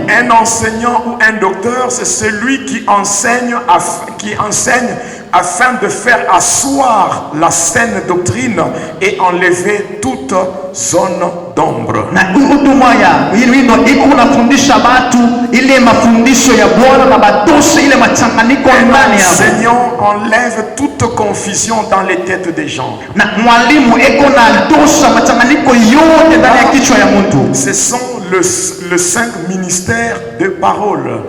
Un enseignant ou un docteur, c'est celui qui enseigne afin de faire asseoir la saine doctrine et enlever toute zone d'ombre. Un enseignant enlève toute confusion dans les têtes des gens. Ce sont le 5 ministères de parole.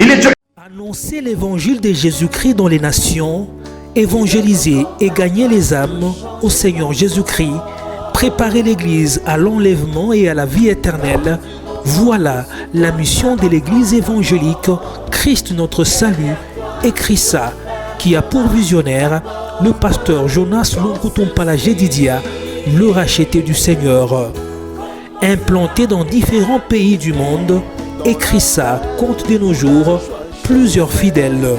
Annoncer l'évangile de Jésus-Christ dans les nations, évangéliser et gagner les âmes au Seigneur Jésus-Christ, préparer l'Église à l'enlèvement et à la vie éternelle, voilà la mission de l'Église évangélique Christ notre salut et Christa, qui a pour visionnaire le pasteur Jonas Lonkutumpala Jedidia, le racheté du Seigneur. Implanté dans différents pays du monde, Christa compte de nos jours plusieurs fidèles.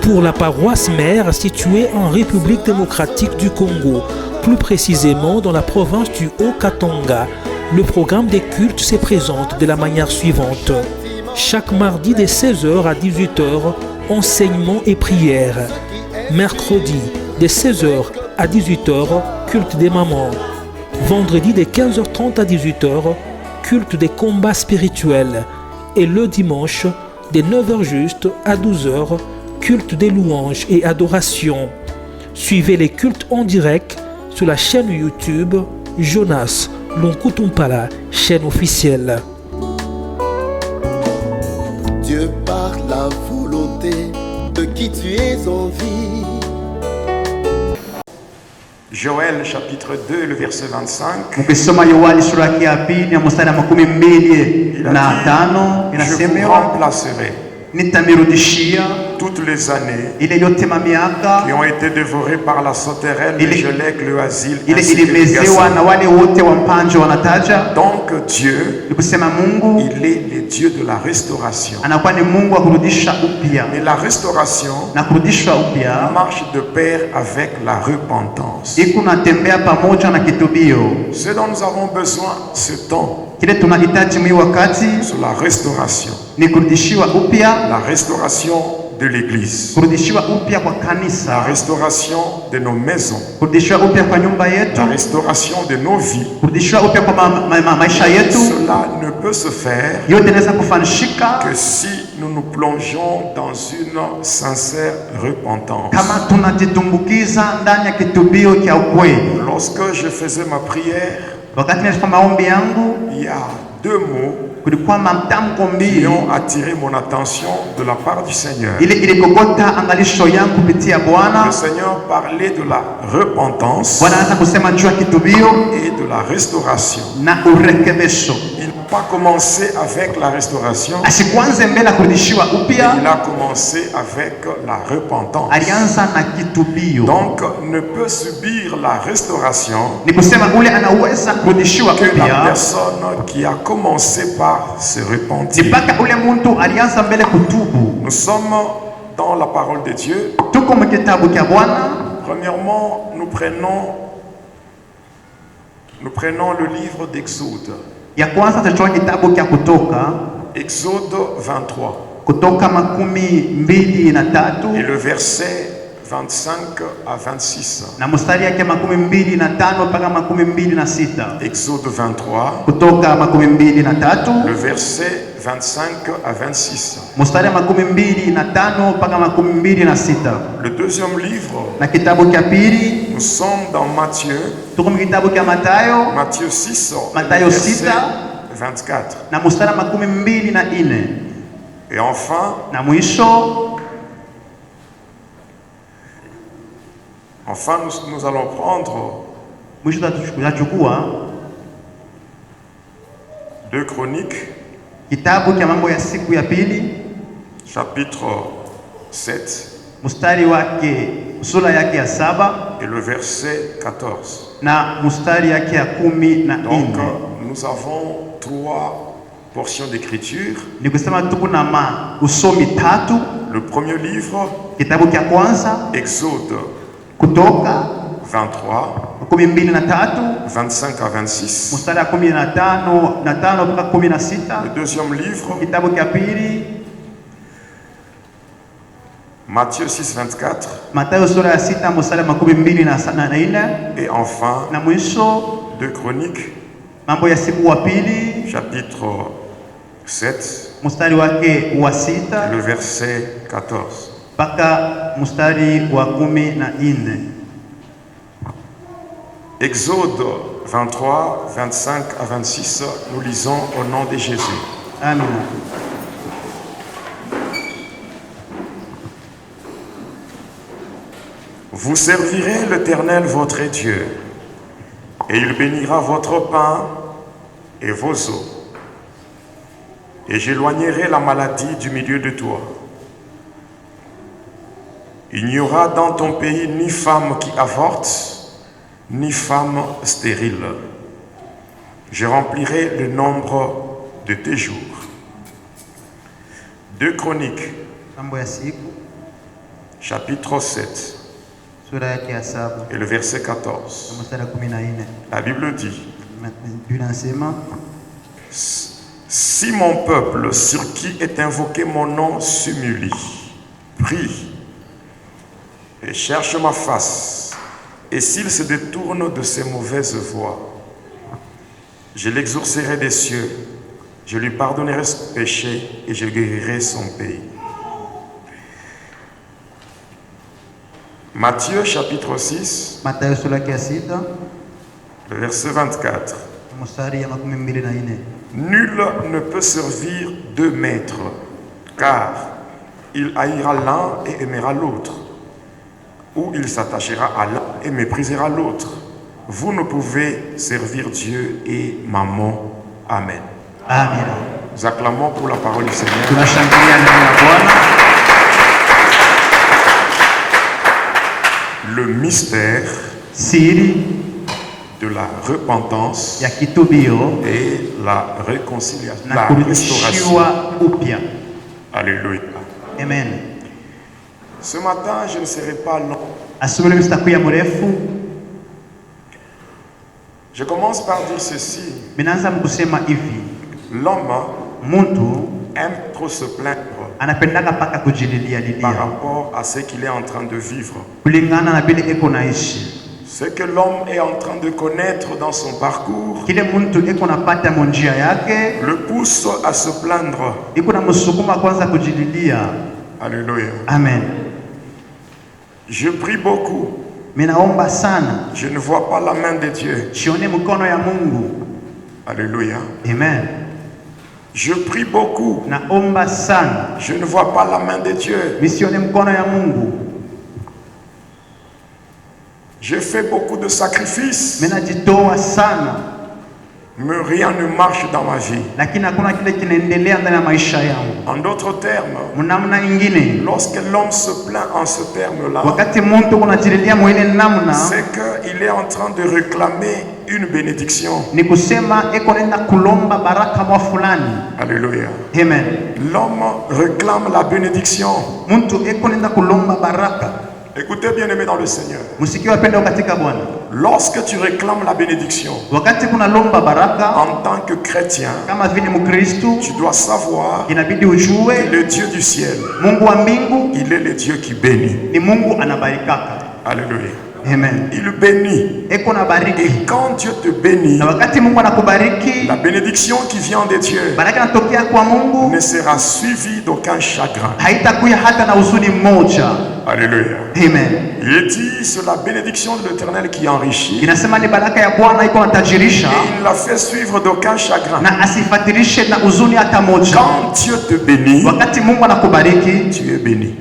Pour la paroisse mère située en République démocratique du Congo, plus précisément dans la province du Haut-Katanga, le programme des cultes se présente de la manière suivante. Chaque mardi de 16h à 18h, enseignement et prière. Mercredi de 16h à 18h, culte des mamans. Vendredi de 15h30 à 18h, culte des combats spirituels. Et le dimanche de 9h juste à 12h, culte des louanges et adoration. Suivez les cultes en direct sur la chaîne YouTube Jonas Lonkutumpala, chaîne officielle. Dieu par la volonté de qui tu es en vie. Joël chapitre 2, le verset 25. Je vous remplacerai toutes les années qui ont été dévorées par la sauterelle, le gelec, le asile, ainsi que le gazelle. Donc Dieu, il est le Dieu de la restauration. Et la restauration marche de pair avec la repentance. Ce dont nous avons besoin, ce temps, c'est la restauration. La restauration de l'église. La restauration de nos maisons. La restauration de nos vies. Cela ne peut se faire que si nous nous plongeons dans une sincère repentance. Lorsque je faisais ma prière, il y a deux mots qui ont attiré mon attention de la part du Seigneur. Le Seigneur parlait de la repentance et de la restauration. Il n'a pas commencé avec la restauration, il a commencé avec la repentance. Donc ne peut subir la restauration que la personne qui a commencé par se repentir. Nous sommes dans la parole de Dieu. Premièrement, nous prenons le livre d'Exode. Exode 23. Et le verset 25 à 26. Exode 23. Le verset 25 à 26. Le deuxième livre, nous sommes dans Matthieu. Matthieu 6, verset 24. Et enfin, nous allons prendre 2 Chroniques, chapitre 7, et le verset 14. Donc, nous avons 3 portions d'écriture. Le premier livre, Exode 23, 25 à 26. Le deuxième livre, Matthieu 6, 24. Et enfin, 2 Chroniques, chapitre 7, le verset 14. Exode 23, 25 à 26, nous lisons au nom de Jésus. Amen. Vous servirez l'Éternel votre Dieu, et il bénira votre pain et vos eaux. Et j'éloignerai la maladie du milieu de toi. Il n'y aura dans ton pays ni femme qui avorte, ni femme stérile. Je remplirai le nombre de tes jours. 2 Chroniques, chapitre 7, et le verset 14. La Bible dit: si mon peuple, sur qui est invoqué mon nom, s'humilie, prie et cherche ma face, et s'il se détourne de ses mauvaises voies, je l'exaucerai des cieux, je lui pardonnerai son péché et je guérirai son pays. Matthieu chapitre 6, le verset 24. Nul ne peut servir 2 maîtres, car il haïra l'un et aimera l'autre, ou il s'attachera à l'un et méprisera l'autre. Vous ne pouvez servir Dieu et mammon. Amen. Amen. Nous acclamons pour la parole du Seigneur. Le mystère de la repentance et la réconciliation, la restauration. Alléluia. Amen. Ce matin, je ne serai pas long. Je commence par dire ceci. L'homme aime trop se plaindre par rapport à ce qu'il est en train de vivre. Ce que l'homme est en train de connaître dans son parcours le pousse à se plaindre. Alléluia. Amen. Je prie beaucoup. Je ne vois pas la main de Dieu. Alléluia. Amen. Je prie beaucoup. Je ne vois pas la main de Dieu. J'ai fait beaucoup de sacrifices, mais rien ne marche dans ma vie. En d'autres termes, lorsque l'homme se plaint en ce terme-là, c'est qu'il est en train de réclamer une bénédiction. Alléluia. Amen. L'homme réclame la bénédiction. Écoutez, bien-aimés dans le Seigneur. Lorsque tu réclames la bénédiction, en tant que chrétien, tu dois savoir que le Dieu du ciel, il est le Dieu qui bénit. Alléluia. Amen. Il bénit. Et quand Dieu te bénit, la bénédiction qui vient de Dieu ne sera suivie d'aucun chagrin. Alléluia. Amen. Il dit, c'est la bénédiction de l'Éternel qui enrichit. Et il l'a fait suivre d'aucun chagrin. Quand Dieu te bénit, tu es béni.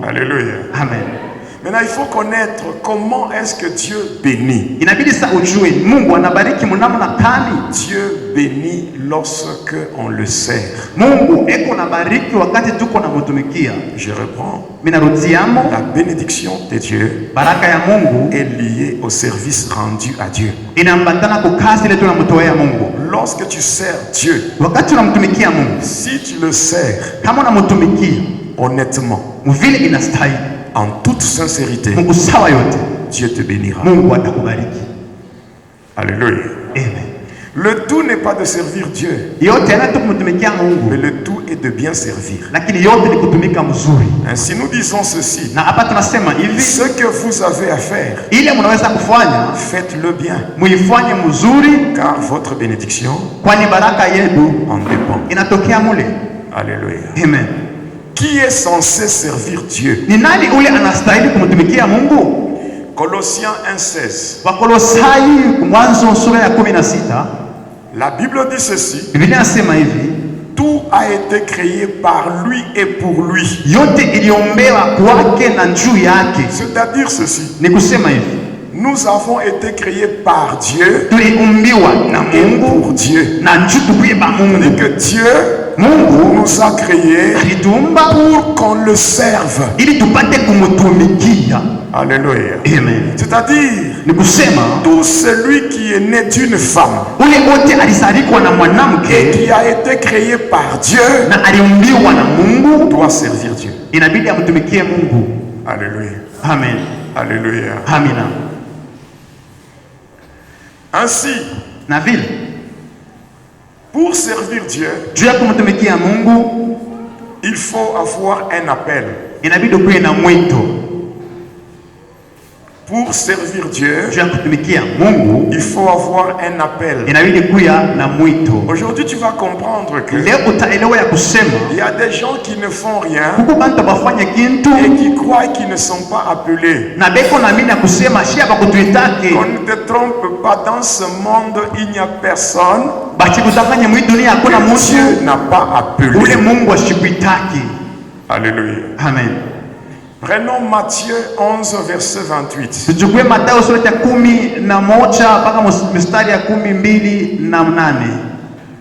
Alléluia. Amen. Maintenant, il faut connaître comment est-ce que Dieu bénit. Dieu bénit lorsque on le sert. Je reprends. La bénédiction de Dieu est liée au service rendu à Dieu. Lorsque tu sers Dieu, si tu le sers honnêtement, en toute sincérité, Dieu te bénira. Mungu atakubariki. Alléluia. Amen. Le tout n'est pas de servir Dieu, mais le tout est de bien servir. Ainsi nous disons ceci: ce que vous avez à faire, faites-le bien, car votre bénédiction en dépend. Alléluia. Amen. Qui est censé servir Dieu? Colossiens 1:16. La Bible dit ceci: tout a été créé par lui et pour lui. C'est-à-dire ceci: nous avons été créés par Dieu et pour Dieu. C'est-à-dire que Dieu nous a créés pour qu'on le serve. Alléluia. Amen. C'est-à-dire, tout celui qui est né d'une femme et qui a été créé par Dieu doit servir Dieu. Alléluia. Amen. Alléluia. Amina. Ainsi, pour servir Dieu, il faut avoir un appel. Pour servir Dieu, il faut avoir un appel. Aujourd'hui, tu vas comprendre que il y a des gens qui ne font rien et qui croient qu'ils ne sont pas appelés. On ne te trompe pas, dans ce monde, il n'y a personne que Dieu n'a pas appelé. Alléluia. Amen. Prenons Matthieu 11, verset 28.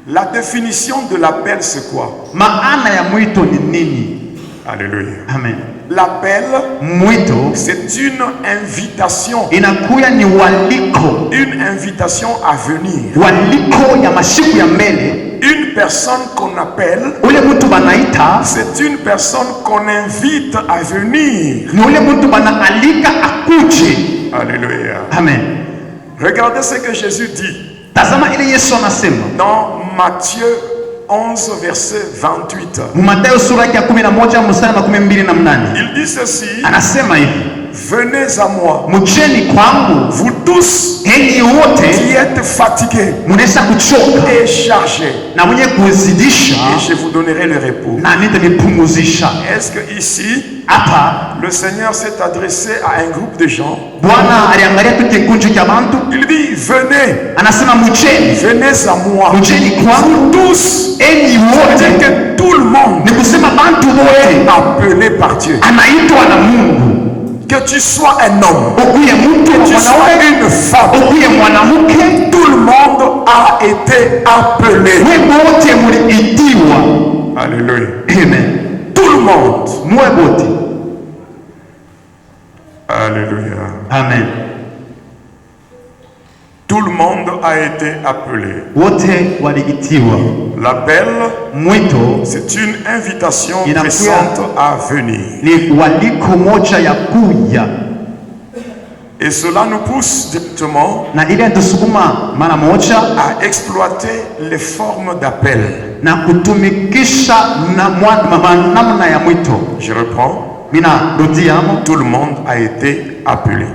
La définition de l'appel, c'est quoi? Alléluia. Amen. L'appel, c'est une invitation. Une invitation à venir. Une personne qu'on appelle, c'est une personne qu'on invite à venir. Alléluia. Amen. Regardez ce que Jésus dit dans Matthieu 11, verset 28. Il dit ceci: venez à moi, vous tous qui êtes fatigués et chargés, et je vous donnerai le repos. Est-ce que ici, le Seigneur s'est adressé à un groupe de gens? Il dit: venez, venez à moi, vous tous. C'est-à-dire que tout le monde est appelé par Dieu. Que tu sois un homme, que tu sois une femme, tout le monde a été appelé. Alléluia. Amen. Tout le monde. Alléluia. Amen. Tout le monde a été appelé. L'appel, c'est une invitation pressante à venir. Et cela nous pousse directement à exploiter les formes d'appel. Je reprends. Tout le monde a été appelé.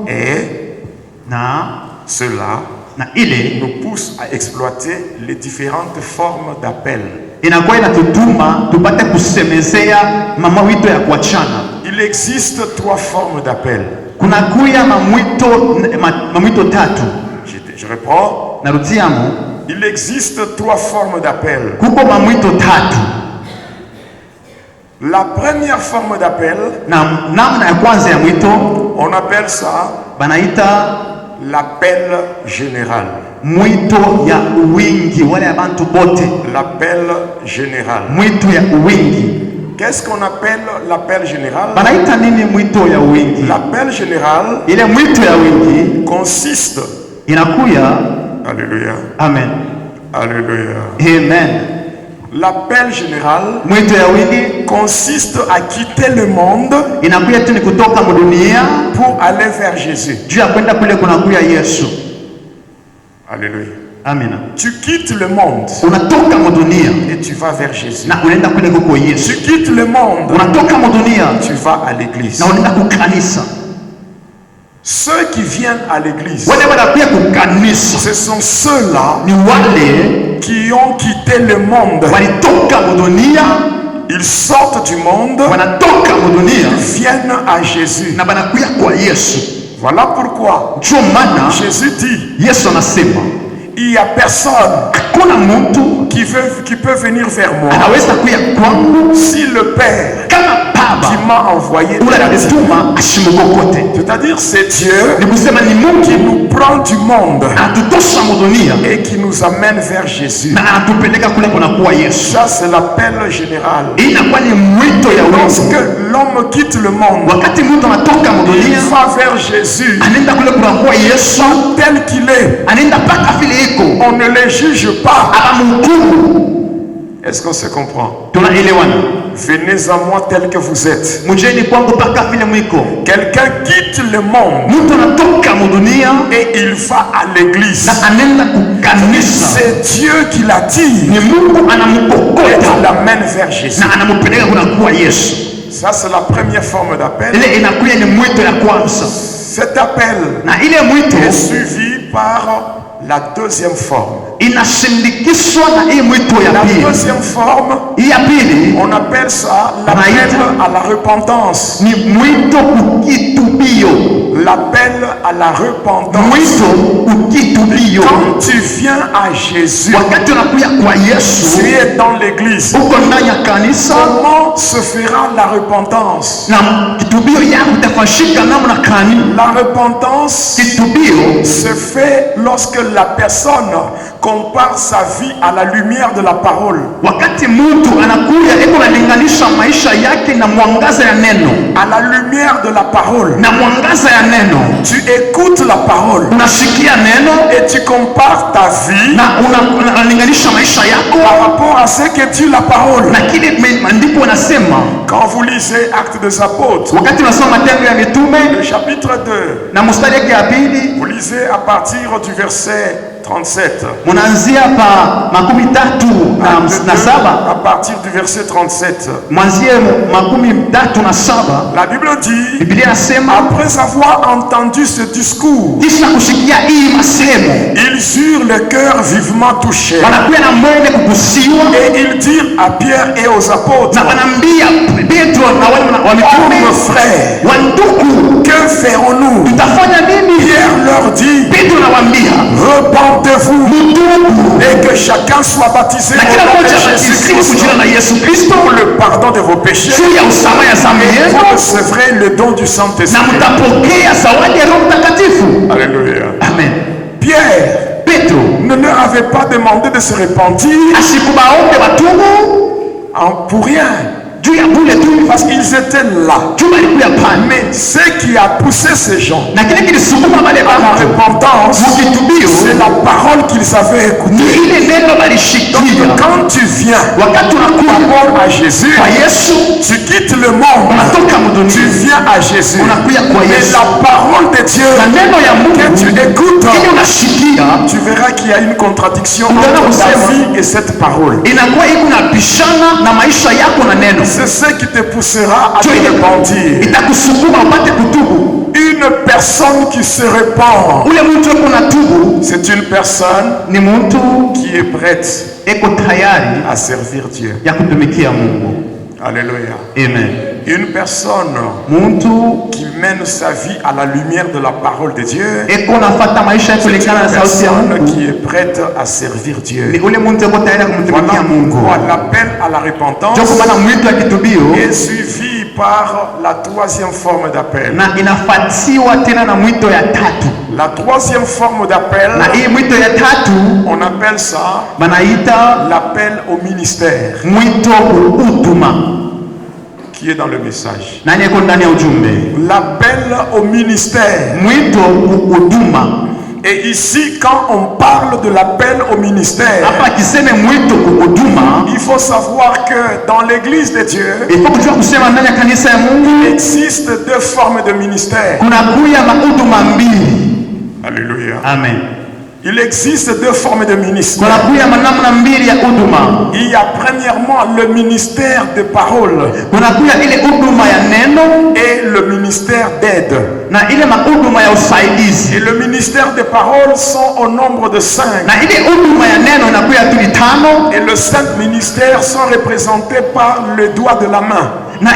Et cela nous pousse à exploiter les différentes formes d'appel. Il existe 3 formes d'appel. Je reprends. Il existe 3 formes d'appel. La première forme d'appel, on appelle ça l'appel général. L'appel général. Qu'est-ce qu'on appelle l'appel général? L'appel général consiste. Alléluia. Amen. Alléluia. Amen. L'appel général consiste à quitter le monde pour aller vers Jésus. Alléluia. Amen. Tu quittes le monde et tu vas vers Jésus. Tu quittes le monde, tu vas à l'église. Ceux qui viennent à l'église, ce sont ceux-là qui ont quitté le monde. Ils sortent du monde, ils viennent à Jésus. Voilà pourquoi Jésus dit, il n'y a personne qui peut venir vers moi si le Père qui m'a envoyé, c'est-à-dire c'est Dieu qui nous prend du monde et qui nous amène vers Jésus. Ça c'est l'appel général. Lorsque l'homme quitte le monde, il va vers Jésus tel qu'il est. On ne les juge pas. Est-ce qu'on se comprend? Venez à moi tel que vous êtes. Quelqu'un quitte le monde et il va à l'église. C'est Dieu qui l'attire et qui l'amène vers Jésus. Ça c'est la première forme d'appel. Cet appel est suivi par la deuxième forme. La deuxième forme, on appelle ça l'appel à la repentance. L'appel à la repentance. Quand tu viens à Jésus, tu es dans l'église. Comment se fera la repentance? La repentance se fait lorsque la personne compare sa vie à la lumière de la parole. À la lumière de la parole. Tu écoutes la parole et tu compares ta vie par rapport à ce que dit la parole. Quand vous lisez Actes des Apôtres, le chapitre 2, vous lisez à partir du verset 37. À partir du verset 37. La Bible dit, après avoir entendu ce discours, ils eurent le cœur vivement touché. Et ils dirent à Pierre et aux apôtres, mes frères, que ferons-nous? Pierre leur dit, repentez-vous et que chacun soit baptisé pour le pardon de vos péchés et vous recevrez le don du Saint-Esprit. Alléluia. Amen. Pierre ne leur avait pas demandé de se repentir pour rien. Parce qu'ils étaient là. Mais ce qui a poussé ces gens à la repentance, c'est la parole qu'ils avaient écoutée. Donc quand tu viens d'abord à Jésus, tu quittes le monde, tu viens à Jésus. Mais la parole de Dieu que tu écoutes, tu verras qu'il y a une contradiction entre ta vie et cette parole. C'est ce qui te poussera à te repentir. Une personne qui se repent, c'est une personne qui est prête à servir Dieu. Alléluia. Amen. Une personne qui mène sa vie à la lumière de la parole de Dieu, c'est une personne qui est prête à servir Dieu. Voilà pourquoi l'appel à la repentance est suivi par la troisième forme d'appel. La troisième forme d'appel, on appelle ça l'appel au ministère, qui est dans le message. L'appel au ministère Et ici, quand on parle de l'appel au ministère, il faut savoir que dans l'église de Dieu, il existe deux formes de ministère. Alléluia. Amen. Il existe deux formes de ministère. Il y a premièrement le ministère de parole et le ministère d'aide. Et le ministère de parole sont au nombre de 5. Et les 5 ministères sont représentés par le doigt de la main. Quand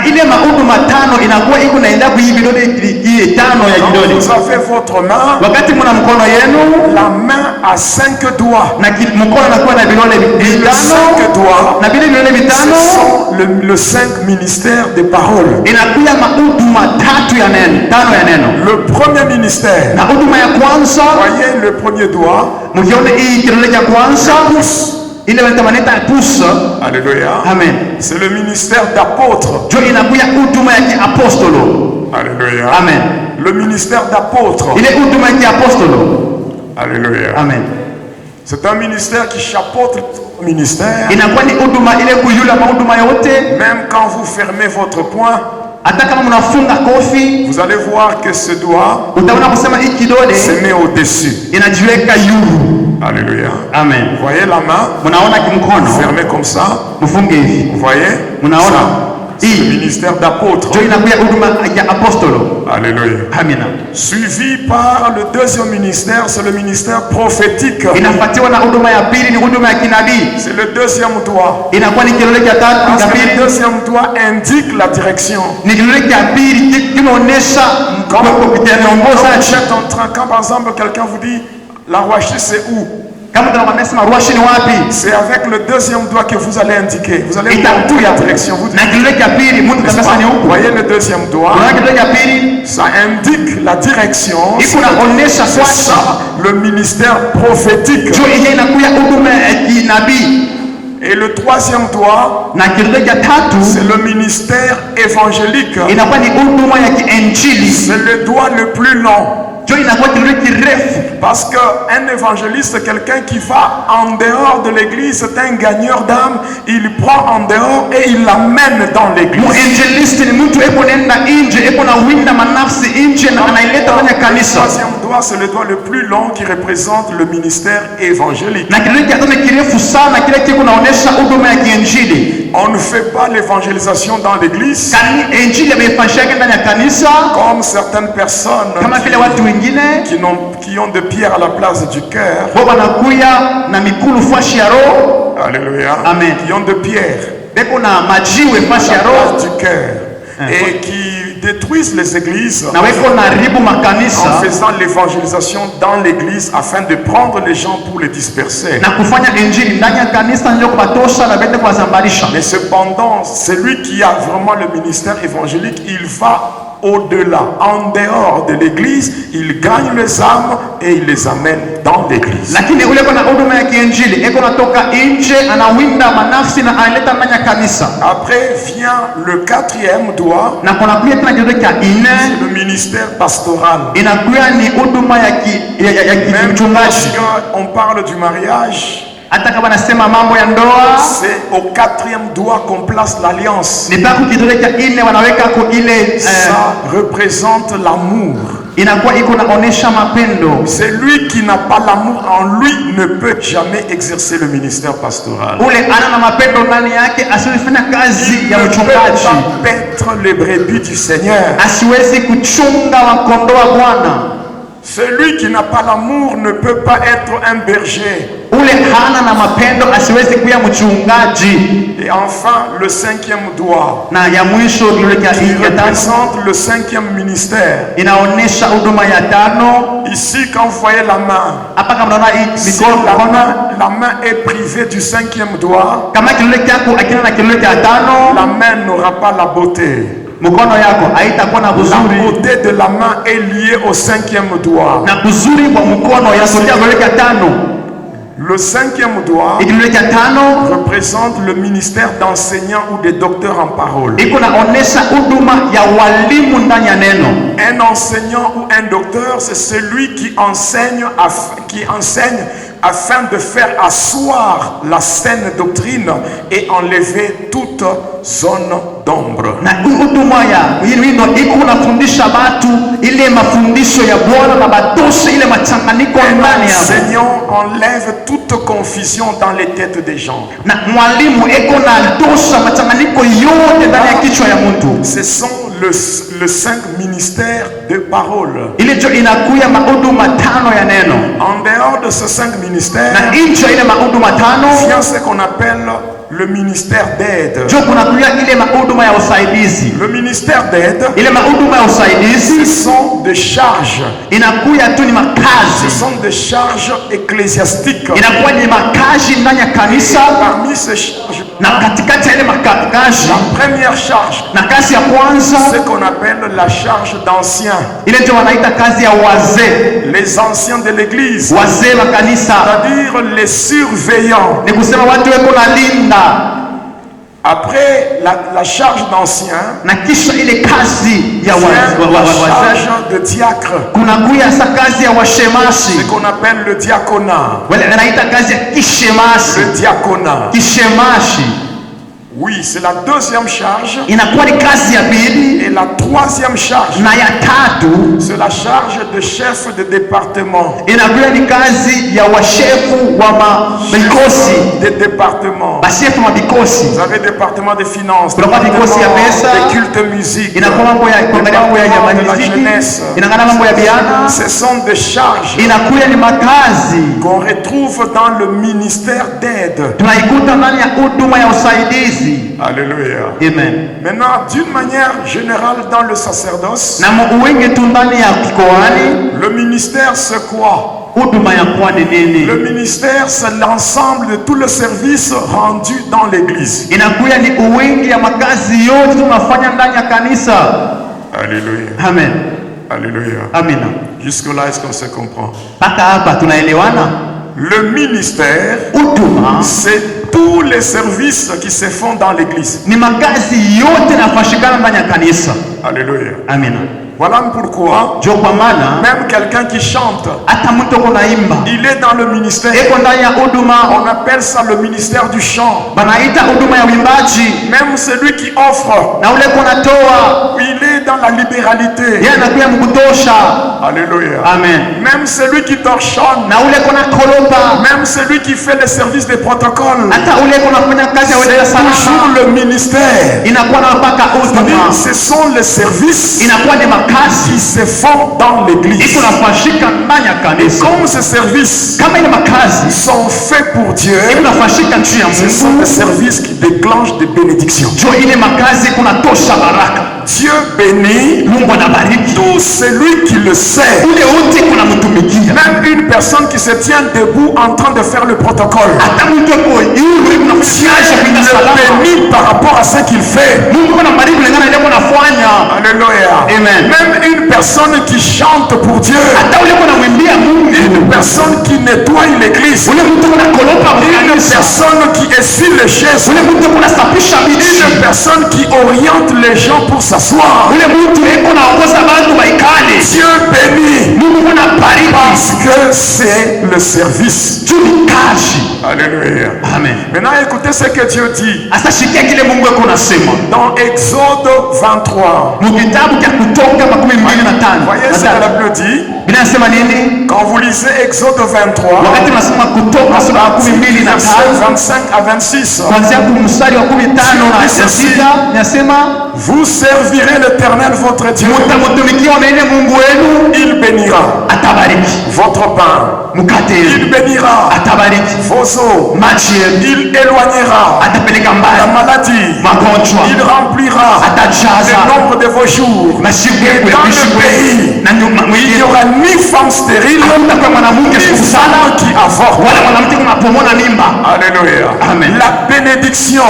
vous avez votre main, la main a 5 doigts. Et les 5 doigts, ce sont le 5 ministères de parole. Le premier ministère, voyez le premier doigt, alléluia. Amen. C'est le ministère d'apôtre. Alléluia. Amen. Le ministère d'apôtre. Alléluia. Amen. C'est un ministère qui chapeaute le ministère. Même quand vous fermez votre poing, vous allez voir que ce doigt se met au-dessus. Alléluia. Amen. Vous voyez la main fermée comme ça. Vous voyez ça? C'est le ministère d'apôtre. Alléluia. Amina. Suivi par le deuxième ministère, c'est le ministère prophétique. C'est le deuxième doigt. Parce que le deuxième doigt indique la direction. Quand par exemple quelqu'un vous dit la Roachie c'est où? C'est avec le deuxième doigt que vous allez indiquer. Vous allez montrer la direction. Vous voyez le deuxième doigt, ça indique la direction. C'est ça le ministère prophétique. Et le troisième doigt, c'est le ministère évangélique. C'est le doigt le plus long. Parce qu'un évangéliste, c'est quelqu'un qui va en dehors de l'église, c'est un gagneur d'âme. Il prend en dehors et il l'amène dans l'église. Le troisième doigt, c'est le doigt le plus long qui représente le ministère évangélique. On ne fait pas l'évangélisation dans l'église comme certaines personnes qui ont de pierres à la place du cœur. Alléluia. Amen. Qui ont de pierres à la place du cœur et qui détruisent les églises en faisant l'évangélisation dans l'église afin de prendre les gens pour les disperser. Mais cependant, celui qui a vraiment le ministère évangélique, il va au-delà, en dehors de l'église, il gagne les âmes et il les amène dans l'église. Après vient le quatrième doigt, c'est le ministère pastoral. Même lorsqu'on parle du mariage, c'est au quatrième doigt qu'on place l'alliance. Ça représente l'amour. Celui qui n'a pas l'amour en lui ne peut jamais exercer le ministère pastoral. Il ne peut pas paître les brebis du Seigneur. Celui qui n'a pas l'amour ne peut pas être un berger. Et enfin, le cinquième doigt, qui représente le cinquième ministère. Ici, quand vous voyez la main, si la main est privée du cinquième doigt, la main n'aura pas la beauté. La beauté de la main est liée au cinquième doigt. Le 5e doigt représente le ministère d'enseignant ou de docteur en parole. Un enseignant ou un docteur, c'est celui qui enseigne afin de faire asseoir la saine doctrine et enlever toute zone d'ombre. L'enseignant enlève toute confusion dans les têtes des gens. Ce sont le 5 ministères de parole. En dehors de ce 5 ministères, il y a ce qu'on appelle le ministère d'aide. Le ministère d'aide, ce sont des charges. Ce sont des charges ecclésiastiques. Parmi ces charges, la première charge, ce qu'on appelle la charge d'anciens. Les anciens de l'église, c'est-à-dire les surveillants. Après la charge d'ancien, la charge de diacre, ce qu'on appelle le diaconat. Le diaconat. Oui, c'est la deuxième charge. Et la troisième charge, c'est la charge de chef de département. Des départements. Vous avez département des finances, département des cultes musique, département de la jeunesse. Ce sont des charges qu'on retrouve dans le ministère d'aide. Alléluia. Amen. Maintenant, d'une manière générale dans le sacerdoce, le ministère c'est quoi? Le ministère c'est l'ensemble de tout le service rendu dans l'église. Alléluia. Amen. Alléluia. Amen. Jusque là, est-ce qu'on se comprend? Le ministère, c'est tous les services qui se font dans l'église. Alléluia. Amen. Voilà pourquoi même quelqu'un qui chante, il est dans le ministère. On appelle ça le ministère du chant. Même celui qui offre, il est dans la libéralité. Alléluia. Amen. Même celui qui torchonne, même celui qui fait le service des protocoles, c'est toujours le ministère. Ce sont les services qui se font dans l'église. Et comme ces services sont faits pour Dieu, ce sont des services qui déclenchent des bénédictions. Dieu bénit tout celui qui le sait. Même une personne qui se tient debout en train de faire le protocole, Dieu le bénit par rapport à ce qu'il fait. Alléluia. Amen. Même une personne qui chante pour Dieu, une personne qui nettoie l'église, une personne qui essuie les chaises, une personne qui oriente les gens pour s'asseoir. Dieu bénit parce que c'est le service. Alléluia. Amen. Maintenant écoutez ce que Dieu dit dans Exode 23. Voyez ce que la Bible dit. Quand vous lisez Exode 23, verset 25 à 26, vous servirez l'Éternel votre Dieu. Il bénira votre pain. Il bénira vos eaux. Il éloignera la maladie. Il remplira le nombre de vos jours. Et dans le pays, il n'y aura ni femme stérile, ni femme qui avorte. Alléluia. Amen. La bénédiction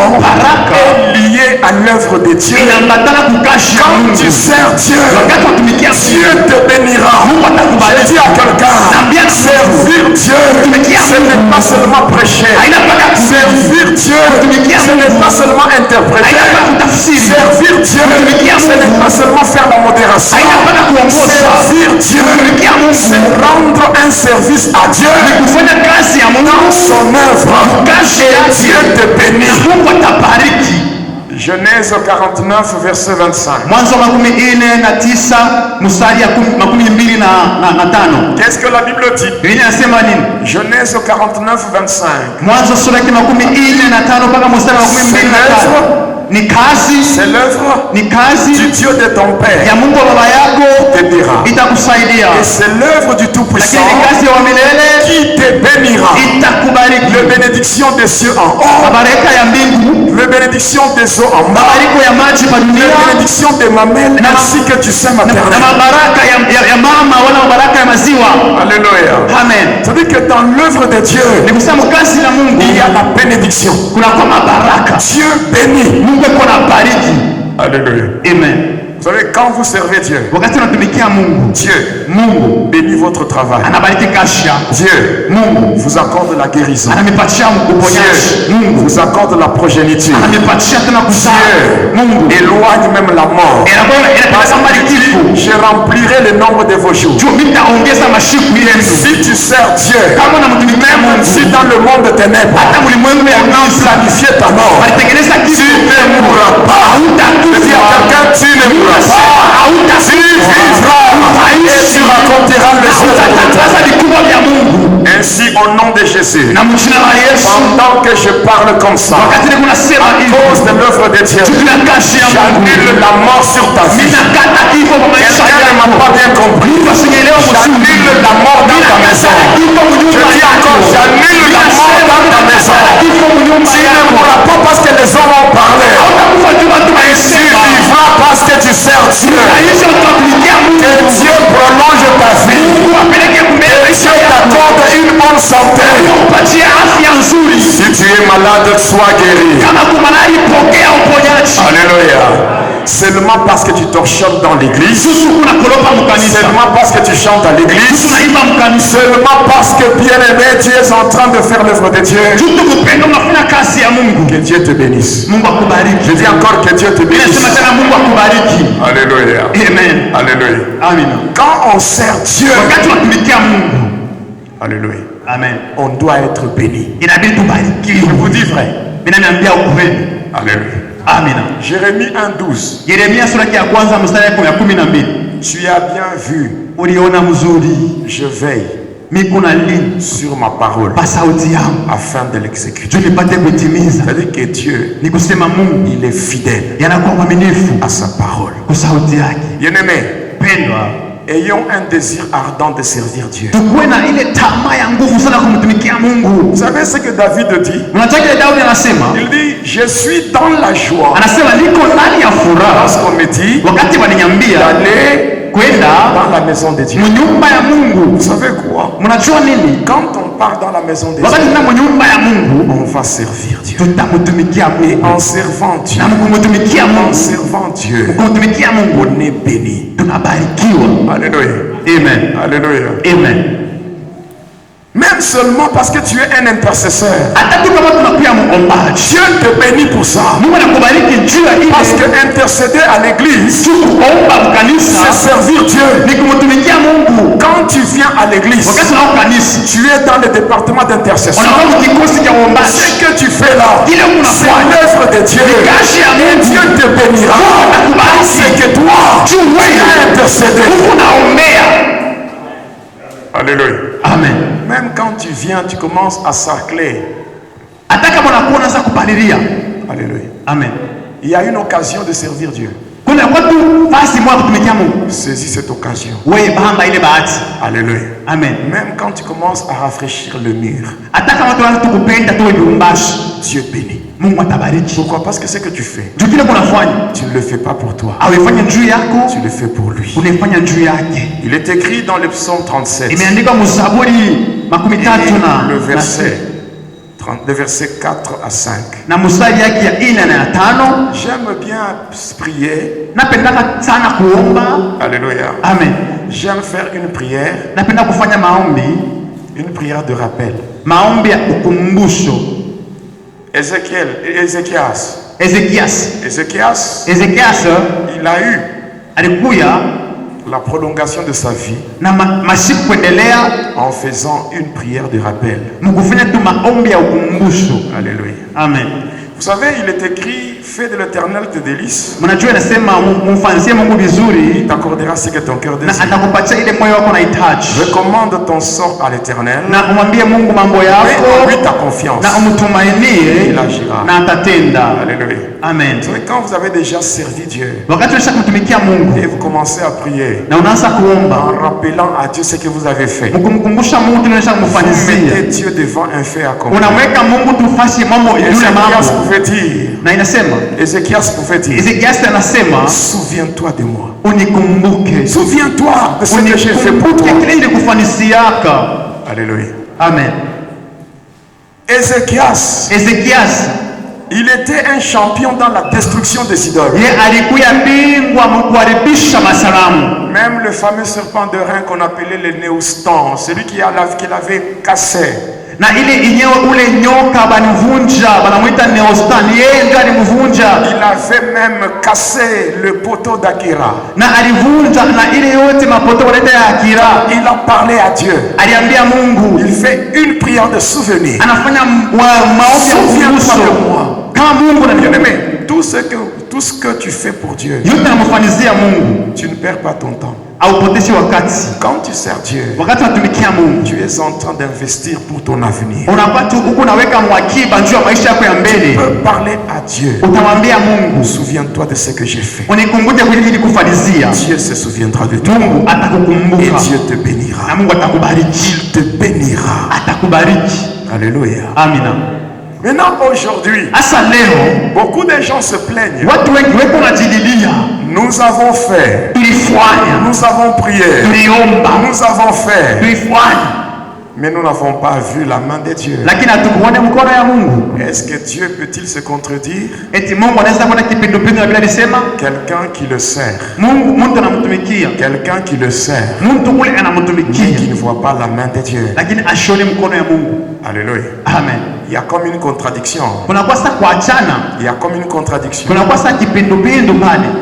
est liée à l'œuvre de Dieu. Quand tu sers Dieu, Dieu te bénira. Je dis à quelqu'un, servir Servir Dieu, ce n'est pas seulement prêcher. Servir Dieu, ce n'est pas seulement interpréter. Servir Dieu, ce n'est pas seulement faire la modération. Servir Dieu, c'est rendre un service à Dieu dans son œuvre. Et Dieu te bénit. Genèse 49, verset 25. Qu'est-ce que la Bible dit? Genèse 49, 25. C'est l'œuvre du Dieu de ton père qui t'aidera. Et c'est l'œuvre du Tout-Puissant qui te bénira. La bénédiction des cieux en haut, la bénédiction des eaux en bas, la bénédiction des mamelles ainsi que tu sais maternel. Alléluia. Amen. C'est-à-dire que dans l'œuvre de Dieu, il y a la bénédiction. Dieu bénit. Alléluia. Amen. Vous savez, quand vous servez Dieu, Dieu bénit votre travail. Dieu vous accorde la guérison. Dieu vous accorde la progéniture. Dieu éloigne même la mort. Je remplirai le nombre de vos jours. Si tu sers Dieu, même si dans le monde de ténèbres, on a planifié ta mort, tu ne mourras pas. Je dis à quelqu'un, tu ne mourras pas. Tu vivras et tu raconteras les œuvres de Dieu. Ainsi, au nom de Jésus, pendant que je parle comme ça, à cause de l'œuvre de Dieu, j'annule la mort sur ta vie. Quelqu'un ne m'a pas bien compris. J'annule la mort dans ta maison. Je dis encore, j'annule la mort dans ta maison. Tu ne mourras pas parce que les hommes ont parlé. Tu vivras parce que tu sers Dieu. Que Dieu prolonge ta vie. Que Dieu t'accorde une bonne santé. Si tu es malade, sois guéri. Alléluia. Seulement parce que tu torchonnes dans l'église, seulement parce que tu chantes à l'église, seulement parce que bien-aimé, tu es en train de faire l'œuvre de Dieu. Que Dieu te bénisse. Je dis encore que Dieu te bénisse. Alléluia. Amen. Alléluia. Amen. Quand on sert Dieu, alléluia. Amen. On doit être béni. Je vous dis vrai. Alléluia. Amen. Jérémie 1:12. Tu as bien vu. Je veille sur ma parole afin de l'exécuter. C'est-à-dire que Dieu, il est fidèle à sa parole. Bien-aimé, ayons un désir ardent de servir Dieu. Vous savez ce que David dit? Il dit, je suis dans la joie lorsqu'on me dit d'aller dans la maison de Dieu. Vous savez quoi? Quand on part dans la maison de Dieu, on va servir Dieu. Et en servant Dieu, on est béni. Alléluia. Amen. Alléluia. Amen. Même seulement parce que tu es un intercesseur, Dieu te bénit pour ça. Parce que intercéder à l'église, c'est servir Dieu. Quand tu viens à l'église, tu es dans le département d'intercession. Ce que tu fais là, c'est l'œuvre de Dieu. Et Dieu te bénira. C'est que toi, tu as intercédé. Alléluia. Amen. Même quand tu viens, tu commences à sarcler. Alléluia. Amen. Il y a une occasion de servir Dieu. Saisis cette occasion. Alléluia. Amen. Même quand tu commences à rafraîchir le mur, Dieu bénit. Pourquoi? Parce que ce que tu fais, tu ne le fais pas pour toi, tu le fais pour lui. Il est écrit dans le psaume 37, le verset 4 à 5. J'aime bien prier. Alléluia. Amen. J'aime faire une prière. Une prière de rappel. Maombi ya ukumbusho. Ézéchias. Ezekias Il a eu alikuya la prolongation de sa vie na masiku kuendelea en faisant une prière de rappel. mkufanya tu maombi ya ukumbusho. Alléluia. Amen. Vous savez, il est écrit, fais de l'Éternel tes délices. Mnajua inasema mfanzie Mungu vizuri, Il t'accordera ce que ton cœur na désire. atakupatia ile moyo wako unahitaji. Recommande ton sort à l'Éternel. Na umwambie Mungu mambo Mets en yako lui ta confiance. na umtumainie Il agira. na atatenda. Alléluia. Amen. Vous savez, quand vous avez déjà servi Dieu Wakati unataka kumtumikia Mungu et vous commencez à prier na unaanza kuomba, en rappelant à Dieu ce que vous avez fait, mkumkumbusha Mungu tunaisha vous kumfanizia, mettez Dieu devant un fait accompli. unamweka Mungu tufasi mambo yule Ézéchias mambo. pouvait dire, Na inasema Ézéchias pouvait dire, Ezekiasi anasema souviens-toi de moi. unikumbuke, Souviens-toi de ce que j'ai fait pour toi. unikumbuke kile nilikufanyisiaka. Alléluia. Amen. Ézéchias, il était un champion dans la destruction des idoles. Ye alikuya bingwa mkuharibisha masanamu. Même le fameux serpent de rein qu'on appelait le néostan, celui qui l'avait cassé. Na ile inyewe ule nyoka banivunja banamuita Neostan, yeye ndiye alimvunja. Il avait même cassé le poteau d'Akira. Na alivunja na ile yote mapoto waleta ya Akira. Il a parlé à Dieu. Aliambia Mungu. Il fait une prière de souvenir. Anafanya maombi ya ukumbusho. Kama Mungu na bien-aimé, tout ce que tu fais pour Dieu, yote anamfanyizia Mungu, tu ne perds pas ton temps. Haupoteshi wakati. Quand tu sers Dieu, wakati unatumikia Mungu, tu es en train d'investir pour ton avenir. Unapata huko unaweka mwakiba njoo maisha yako ya mbele. Tu peux parler à Dieu. Utamwambia Mungu, souviens-toi de ce que j'ai fait. Unikumbuke ili kufanyizia. Dieu se souviendra de toi. Mungu atakukumbuka. Et Dieu te bénira. Na Mungu atakubariki. Il te bénira. Atakubariki. Alléluia. Amina. Maintenant, aujourd'hui, beaucoup de gens se plaignent. Nous avons fait. Nous avons prié. Nous avons fait. Mais nous n'avons pas vu la main de Dieu. Est-ce que Dieu peut-il se contredire? Quelqu'un qui le sert. Quelqu'un qui le sert. Mais qui ne voit pas la main de Dieu. Alléluia. Amen. Il y a comme une contradiction. Il y a comme une contradiction.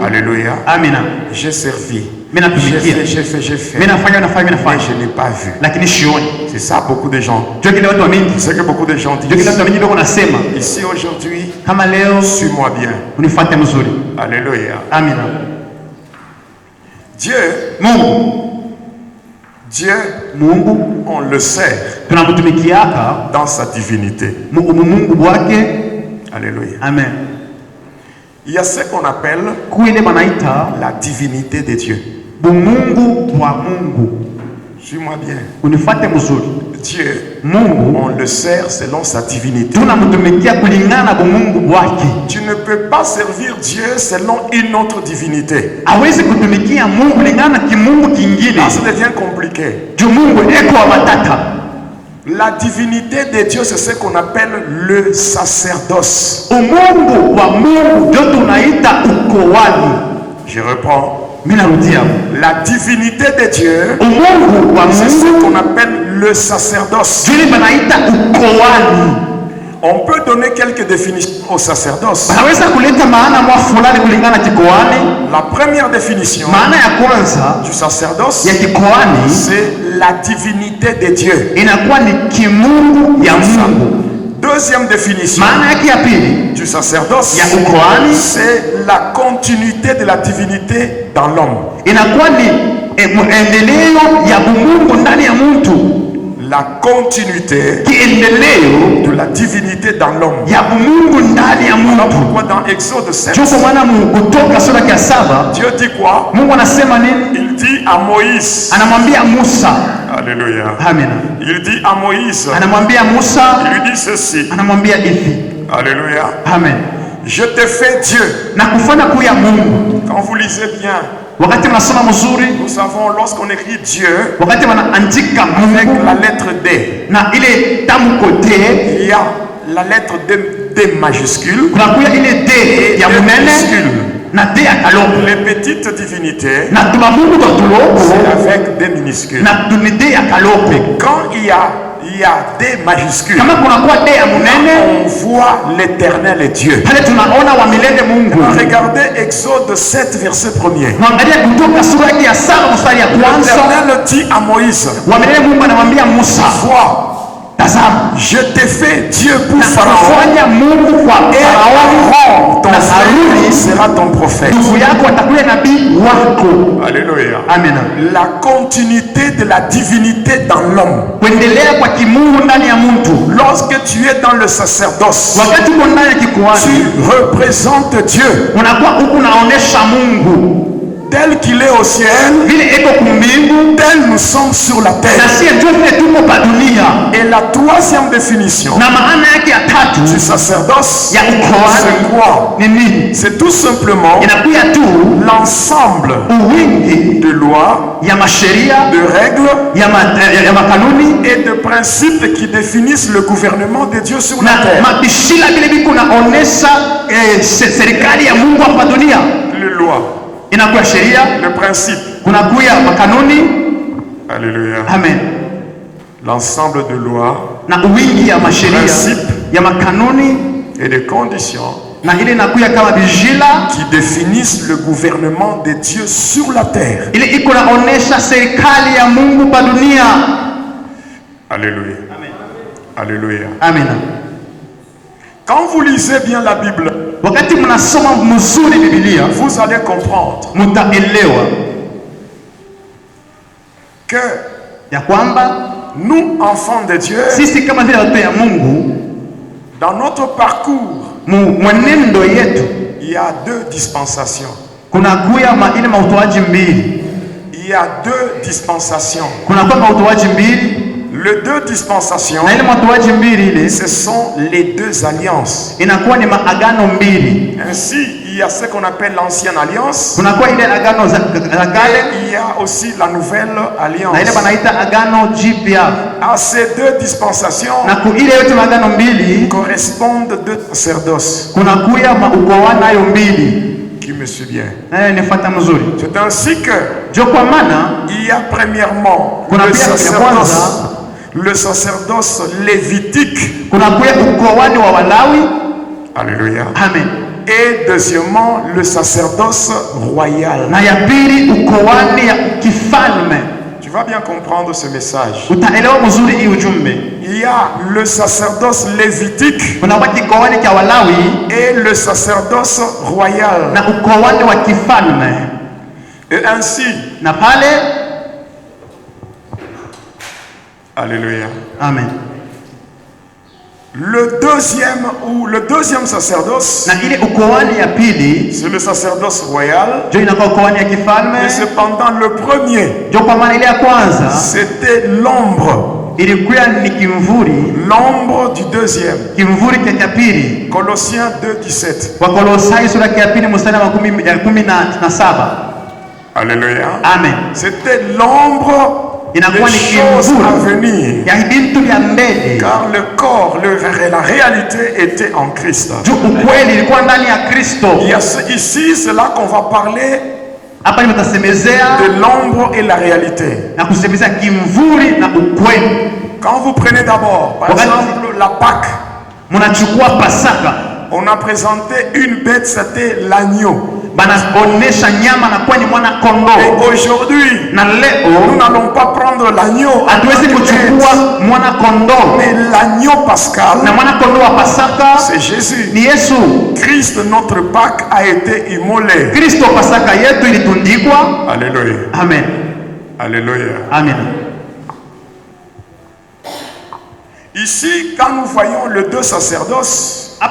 Alléluia. Amina. J'ai servi. J'ai fait. Mais je n'ai pas vu. C'est ça beaucoup de gens. C'est que beaucoup de gens disent. Ici aujourd'hui, suis-moi bien. Alléluia. Amina. Dieu, on le sert dans sa divinité. Alléluia. Amen. Il y a ce qu'on appelle la divinité de Dieu. Suis-moi bien. Dieu, on le sert selon sa divinité. Tu ne peux pas servir Dieu selon une autre divinité. Là, ça devient compliqué. La divinité de Dieu, c'est ce qu'on appelle le sacerdoce. Je reprends. La divinité de Dieu, c'est ce qu'on appelle le sacerdoce. On peut donner quelques définitions au sacerdoce. La première définition du sacerdoce, c'est la divinité de Dieu. Deuxième définition du sacerdoce, c'est la continuité de la divinité dans l'homme. La continuité de la divinité dans l'homme. Alors pourquoi dans Exode 7, Dieu dit quoi? Il dit à Moïse. Alléluia. Amen. Il dit à Moïse. Il lui dit ceci. Alléluia. Amen. Je te fais Dieu. Quand vous lisez bien, nous savons lorsqu'on écrit Dieu avec la lettre D, il y a la lettre D majuscule et D minuscule. Les petites divinités, c'est avec des minuscules. Mais quand il y a il y a D majuscule, on voit l'Éternel et Dieu. Regardez Exode 7 verset 1er. L'Éternel dit à Moïse, vois, je t'ai fait Dieu pour Pharaon, et Aaron, ton frère, sera ton prophète. Alléluia. Amen. La continuité de la divinité dans l'homme. Lorsque tu es dans le sacerdoce, tu représentes Dieu tel qu'il est au ciel, tel nous sommes sur la terre. Et la troisième définition du sacerdoce, c'est quoi? C'est tout simplement l'ensemble de lois, de règles et de principes qui définissent le gouvernement de Dieu sur la terre. Les lois, le principe, alléluia, amen, l'ensemble de lois, principes et de conditions qui définissent le gouvernement de Dieu sur la terre. Alléluia. Amen. Alléluia. Amen. Quand vous lisez bien la Bible, vous allez comprendre que nous, enfants de Dieu, dans notre parcours, il y a deux dispensations. Il y a deux dispensations. Les deux dispensations, ce sont les deux alliances. Ainsi, il y a ce qu'on appelle l'ancienne alliance. Et il y a aussi la nouvelle alliance. À ces deux dispensations correspondent deux sacerdoces. Qui me suit bien. C'est ainsi que il y a premièrement le sacerdoce lévitique. Alléluia. Amen. Et deuxièmement, le sacerdoce royal. Tu vas bien comprendre ce message. Il y a le sacerdoce lévitique et le sacerdoce royal. Et ainsi, alléluia. Amen. Le deuxième sacerdoce, c'est le sacerdoce royal. Mais cependant, le premier, c'était l'ombre. L'ombre du deuxième. Colossiens 2:17. Alléluia. Amen. C'était l'ombre des choses à venir, car le corps, la réalité était en Christ. Ici, c'est là qu'on va parler de l'ombre et la réalité. Quand vous prenez d'abord, par exemple, la Pâque, on a présenté une bête, c'était l'agneau. Et aujourd'hui, nous n'allons pas prendre l'agneau, mais l'agneau pascal, c'est Jésus. Christ, notre Pâque, a été immolé. Alléluia. Amen. Alléluia. Amen. Ici, quand nous voyons les deux sacerdoces, le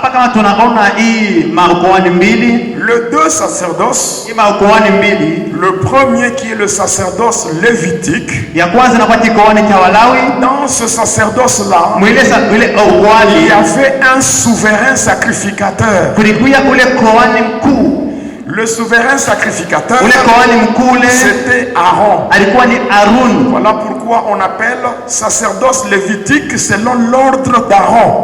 deux sacerdoces, le premier qui est le sacerdoce lévitique, dans ce sacerdoce-là, il y avait un souverain sacrificateur. Le souverain sacrificateur, c'était Aaron. Voilà pourquoi on appelle sacerdoce lévitique selon l'ordre d'Aaron.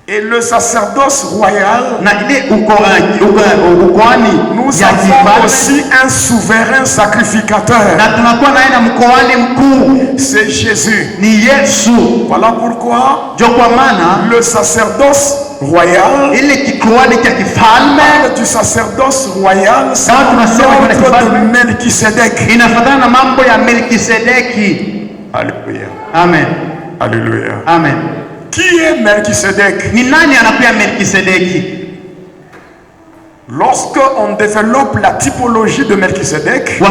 Et le sacerdoce royal, nous avons aussi un souverain sacrificateur. C'est Jésus. Voilà pourquoi le sacerdoce royal parle du sacerdoce royal, c'est l'ordre de Melchisedec. Alléluia. Amen. Alléluia. Amen. Qui est Melchisedec? Lorsque on développe la typologie de Melchisedec,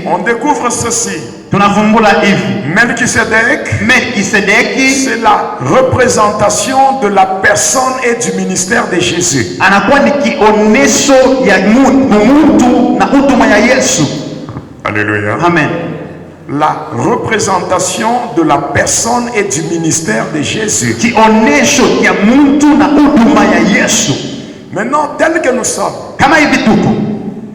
on découvre ceci. Melchisedec, c'est la représentation de la personne et du ministère de Jésus. Alléluia. Amen. La représentation de la personne et du ministère de Jésus. Maintenant, tel que nous sommes,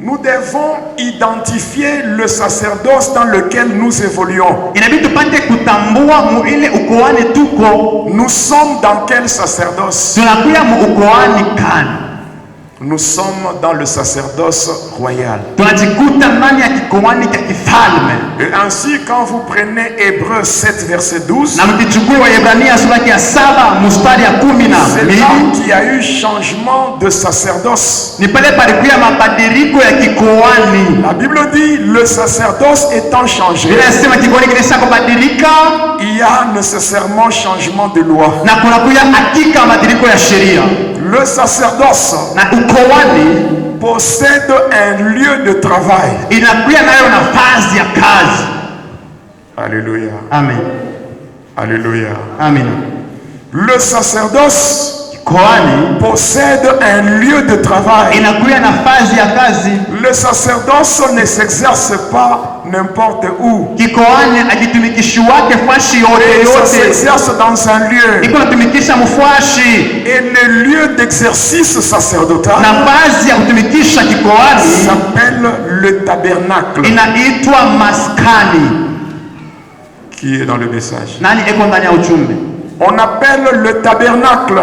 nous devons identifier le sacerdoce dans lequel nous évoluons. Nous sommes dans quel sacerdoce? Nous sommes dans le sacerdoce royal. Et ainsi, quand vous prenez Hébreux 7, verset 12, c'est là qu'il y a eu changement de sacerdoce. La Bible dit, le sacerdoce étant changé, il y a nécessairement changement de loi. Le sacerdoce possède un lieu de travail. Alléluia. Amen. Alléluia. Amen. Le sacerdoce possède un lieu de travail. Le sacerdoce ne s'exerce pas n'importe où. Il s'exerce dans un lieu. Et le lieu d'exercice sacerdotal s'appelle le tabernacle. Qui est dans le message? On appelle le tabernacle.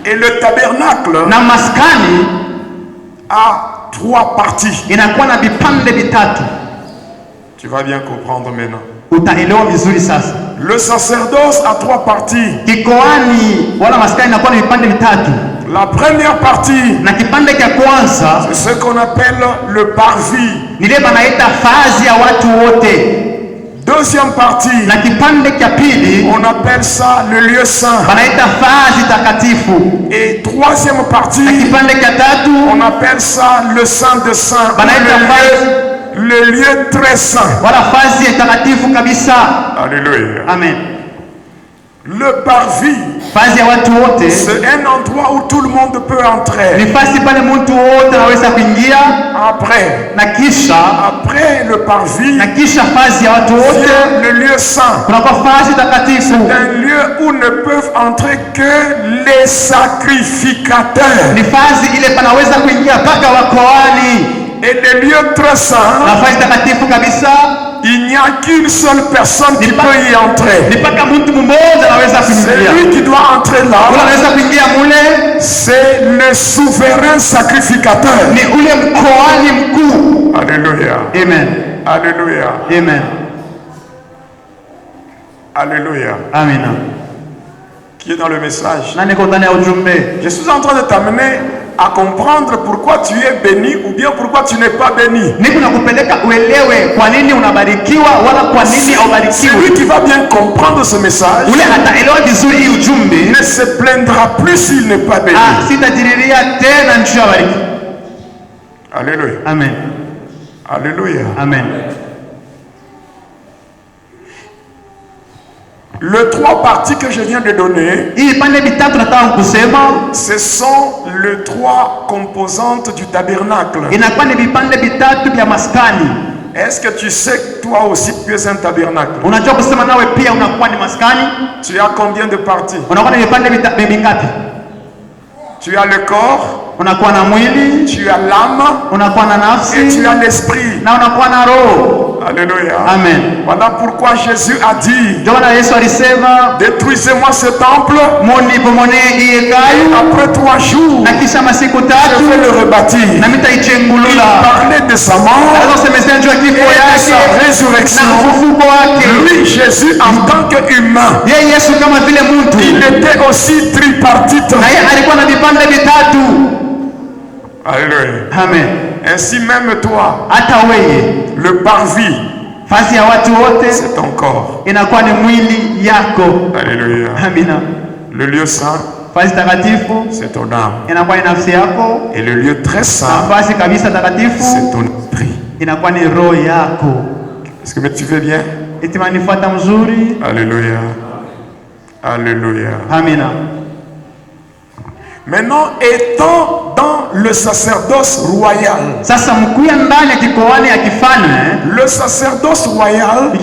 Et le tabernacle a 3 parties. Tu vas bien comprendre maintenant. Le sacerdoce a 3 parties. La première partie, c'est ce qu'on appelle le parvis. Deuxième partie, on appelle ça le lieu saint. Et troisième partie, on appelle ça le saint de saints. Le lieu très saint. Alléluia. Amen. Le parvis, c'est un endroit où tout le monde peut entrer. Après le parvis, vient le lieu saint. C'est un lieu où ne peuvent entrer que les sacrificateurs. Et le lieu très saint, il n'y a qu'une seule personne qui peut y entrer. C'est lui qui doit entrer là. C'est le souverain sacrificateur. Alléluia. Amen. Alléluia. Amen. Alléluia. Amen. Qui est dans le message? Je suis en train de t'amener à comprendre pourquoi tu es béni ou bien pourquoi tu n'es pas béni. Celui qui va bien comprendre ce message ne se plaindra plus s'il n'est pas béni. Alléluia. Amen. Alléluia. Amen. Les 3 parties que je viens de donner, ce sont les 3 composantes du tabernacle. Est-ce que tu sais que toi aussi tu es un tabernacle? Tu as combien de parties? Tu as le corps, tu as l'âme et tu as l'esprit. Alléluia. Amen. Voilà pourquoi Jésus a dit, Jona Yesu alisema, détruisez-moi ce temple. Et après 3 jours, je vais le rebâtir. Il parlait de sa mort et de sa résurrection. Lui, Jésus, en tant qu'humain, il était aussi tripartite. Alléluia. Amen. Ainsi même toi, le parvis, c'est ton corps. Alléluia. Le lieu saint, c'est ton âme. Et le lieu très saint, c'est ton esprit. Est-ce que tu veux bien? Alléluia. Alléluia. Maintenant, étant dans le sacerdoce royal, le sacerdoce royal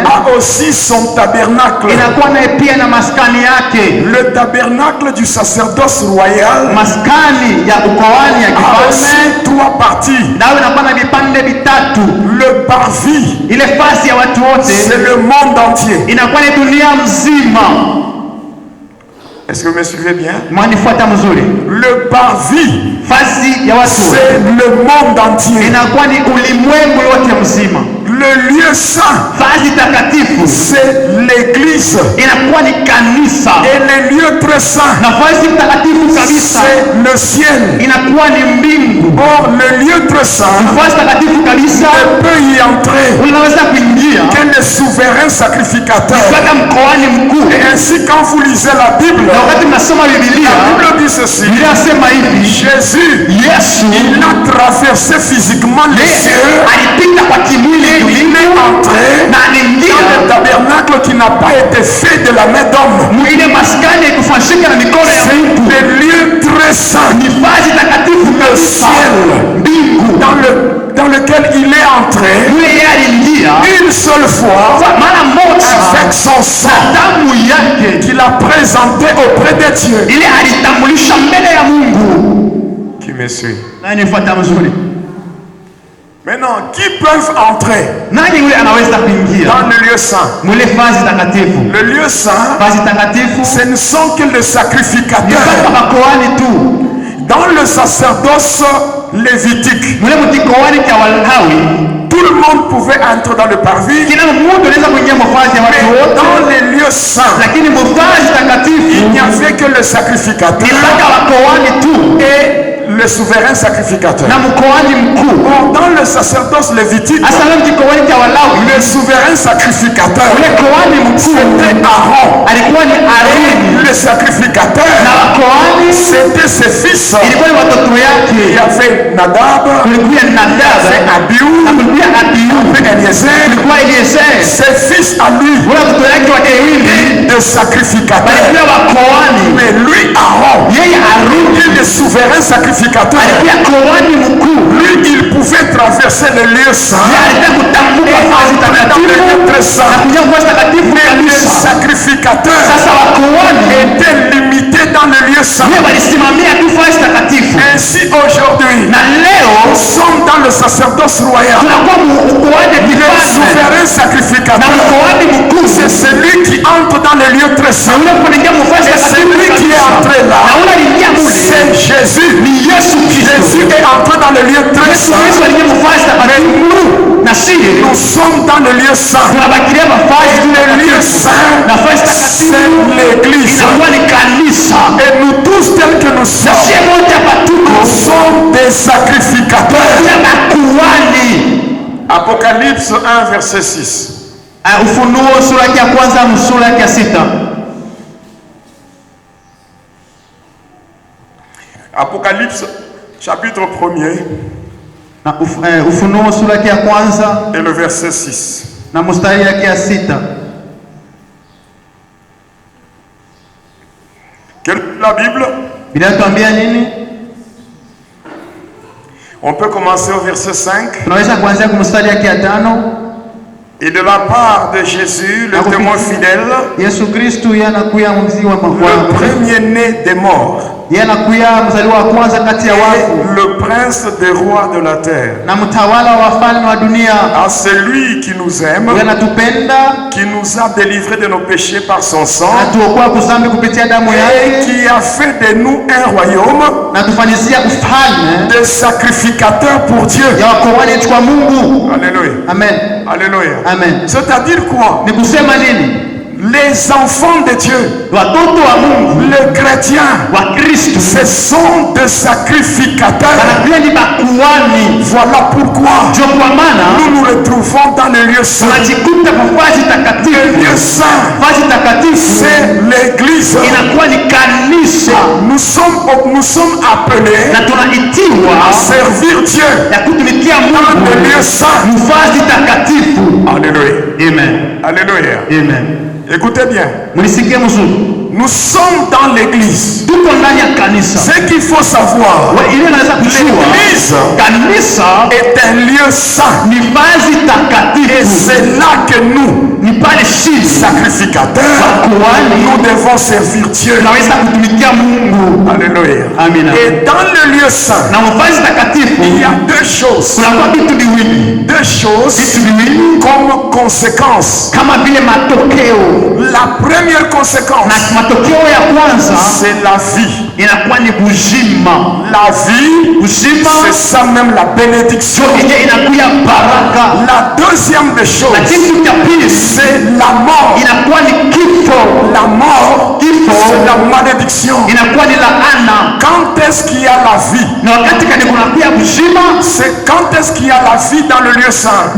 a aussi son tabernacle. Le tabernacle du sacerdoce royal a aussi 3 parties. Le parvis, c'est le monde entier. Est-ce que vous me suivez bien? Le parvis, c'est le monde entier. Le lieu saint, c'est l'église. Et les lieux très saints, c'est le ciel. Or, le lieu très saint ne peut y entrer que le souverain sacrificateur. Et ainsi, quand vous lisez la Bible, la Bible dit ceci: Jésus, il a traversé physiquement les cieux. Il est entré dans le tabernacle qui n'a pas été fait de la main d'homme. C'est le lieu très saint, le ciel, dans lequel il est entré une seule fois avec son sang qu'il a présenté auprès de Dieu. Qui me suit? Maintenant, qui peuvent entrer dans le lieu saint? Le lieu saint, ce ne sont que les sacrificateurs. Dans le sacerdoce lévitique, tout le monde pouvait entrer dans le parvis, mais dans les lieux saints, il n'y avait que le sacrificateur et le souverain sacrificateur. Or, dans le sacerdoce lévitique, le souverain sacrificateur, c'était Aaron. Et le sacrificateur, c'était ses fils. Il y avait Nadab, il y avait Abihu, il y avait Eliezer. Ses fils à lui, de sacrificateurs. Mais lui, Aaron, il est le souverain sacrificateur. Lui, il pouvait traverser le lieu saint et entrer dans le lieu très saint. Mais les sacrificateurs étaient limités dans le lieu saint. Ainsi aujourd'hui, nous sommes dans le sacerdoce royal. Le souverain sacrificateur, c'est celui qui entre dans le lieu très saint. Et celui qui est entré là, c'est Jésus. Jésus est entré dans le lieu très saint. Mais nous sommes dans le lieu saint. Le lieu saint, c'est l'église. Et nous tous tels que nous sommes des sacrificateurs. Apocalypse 1 verset 6. Ufunuo sura ya kwanza sura ya 6. Apocalypse chapitre 1er. Ufunuo sura ya kwanza et le verset 6. Na mstari yake ya 6. Quelle la Bible? Inatuambia nini? On peut commencer au verset 5. Tunaweza kuanzia kwa mstari yake ya 5. Et de la part de Jésus, le témoin fidèle, Yesu Kristo yanakuya mziwa le premier-né des morts. Yeye anakuya mzaliwa wa kwanza kati ya wafu. Le prince des rois de la terre. Na mtawala wa wafalme wa dunia. À celui qui nous aime. Yeye anatupenda. Qui nous a délivrés de nos péchés par son sang. Atuokoa kuzambi kupitia damu yake. Et qui a fait de nous un royaume. Na tufanyizia ufalme. De sacrificateurs pour Dieu. Ya wakuhani kwa Mungu. Alléluia. Amen. Alléluia. Amen. C'est-à-dire quoi? Ni kusema nini? Les enfants de Dieu, watoto wa Mungu, les chrétiens, wa Kristo, ce sont des sacrificateurs. Voilà pourquoi nous nous retrouvons dans les lieux saints. Les lieux saints, c'est l'église. Nous sommes appelés à servir Dieu dans les lieux saints. Alléluia. Amen. Alléluia. Amen. Écoutez bien. Nous sommes dans l'église. Ce qu'il faut savoir, l'église est un lieu saint. Et c'est là que nous, sacrificateurs, nous devons servir Dieu. Alléluia. Et dans le lieu saint, il y a deux choses. Deux choses comme conséquence. La première conséquence, c'est la vie. La vie, c'est ça même la bénédiction. La deuxième des choses, c'est la mort. La mort, c'est la malédiction. Quand est-ce qu'il y a la vie? C'est quand est-ce qu'il y a la vie dans le lieu saint?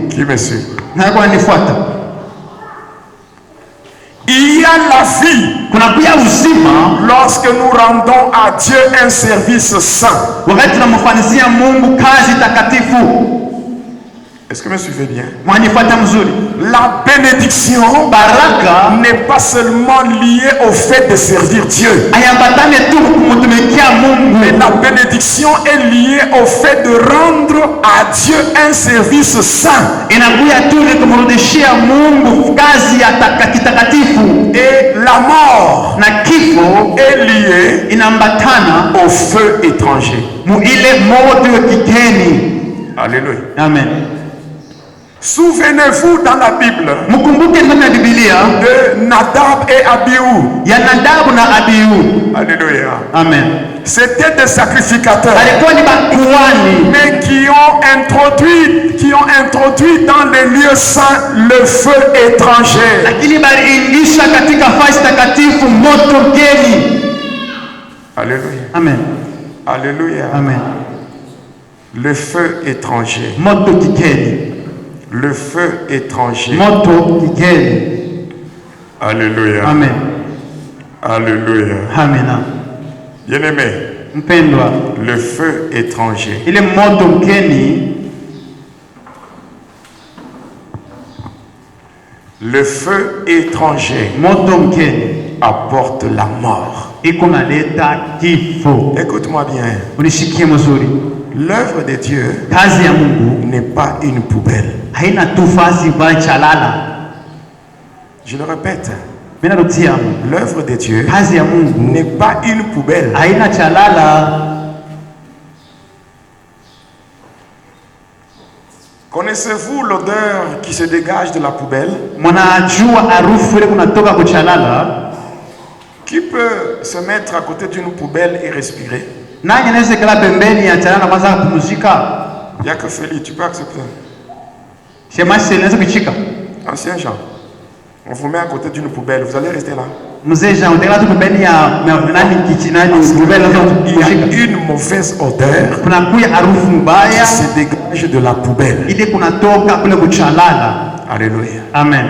Qui me suit? Il y a la vie lorsque nous rendons à Dieu un service saint. Est-ce que vous me suivez bien? La bénédiction n'est pas seulement liée au fait de servir Dieu. Mais la bénédiction est liée au fait de rendre à Dieu un service saint. Et la mort est liée au feu étranger. Alléluia. Amen. Souvenez-vous dans la Bible de Nadab et Abihu. Alléluia. Amen. C'était des sacrificateurs, mais qui ont introduit dans les lieux saints le feu étranger. Alléluia. Amen. Alléluia. Amen. Le feu étranger. Le feu étranger. Alléluia. Amen. Alléluia. Amen. Bien-aimé, le feu étranger. Le feu étranger apporte la mort. Écoute-moi bien. L'œuvre de Dieu n'est pas une poubelle. Je le répète. L'œuvre de Dieu n'est pas une poubelle. Connaissez-vous l'odeur qui se dégage de la poubelle? Qui peut se mettre à côté d'une poubelle et respirer? Il n'y a que Félix, tu peux accepter. Ancien Jean, on vous met à côté d'une poubelle, vous allez rester là. Il y a une mauvaise odeur qui se dégage de la poubelle. Alléluia. Amen.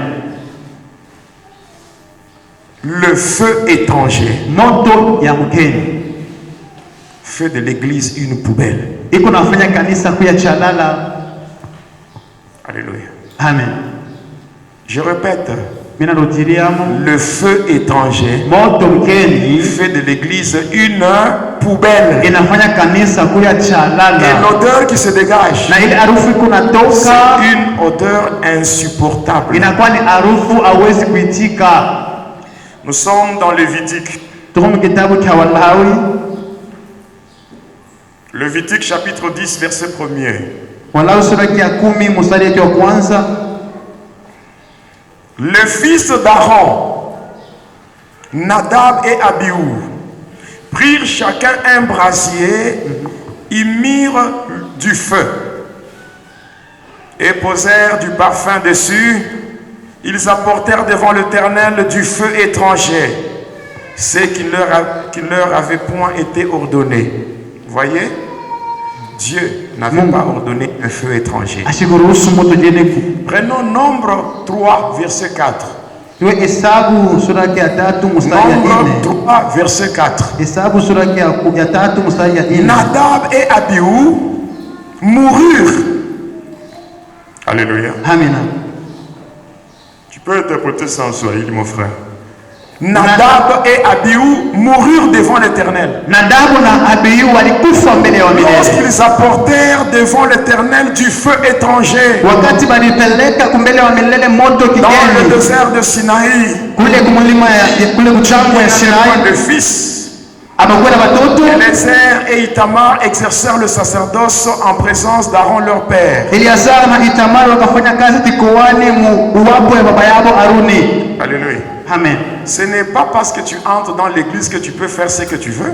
Le feu étranger fait de l'église une poubelle. Alléluia. Amen. Je répète. Le feu étranger fait de l'église une poubelle. Et l'odeur qui se dégage, c'est une odeur insupportable. Nous sommes dans Lévitique. Lévitique chapitre 10 verset 1er. Les fils d'Aaron, Nadab et Abihu, prirent chacun un brasier, y mirent du feu et posèrent du parfum dessus. Ils apportèrent devant l'Éternel du feu étranger, ce qui ne leur avait point été ordonné. Voyez, Dieu n'avait pas ordonné un feu étranger. Prenons Nombre 3, verset 4. Nombre 3, verset 4. Nadab et Abihu moururent. Alléluia. Amen. Tu peux interpréter ça en swahili, mon frère. Nadab et Abihu moururent devant l'Éternel. Lorsqu'ils apportèrent devant l'Éternel du feu étranger dans le désert de Sinaï, le fils Éléazar et Itamar exercèrent le sacerdoce en présence d'Aaron leur père. Alléluia. Amen. Ce n'est pas parce que tu entres dans l'église que tu peux faire ce que tu veux.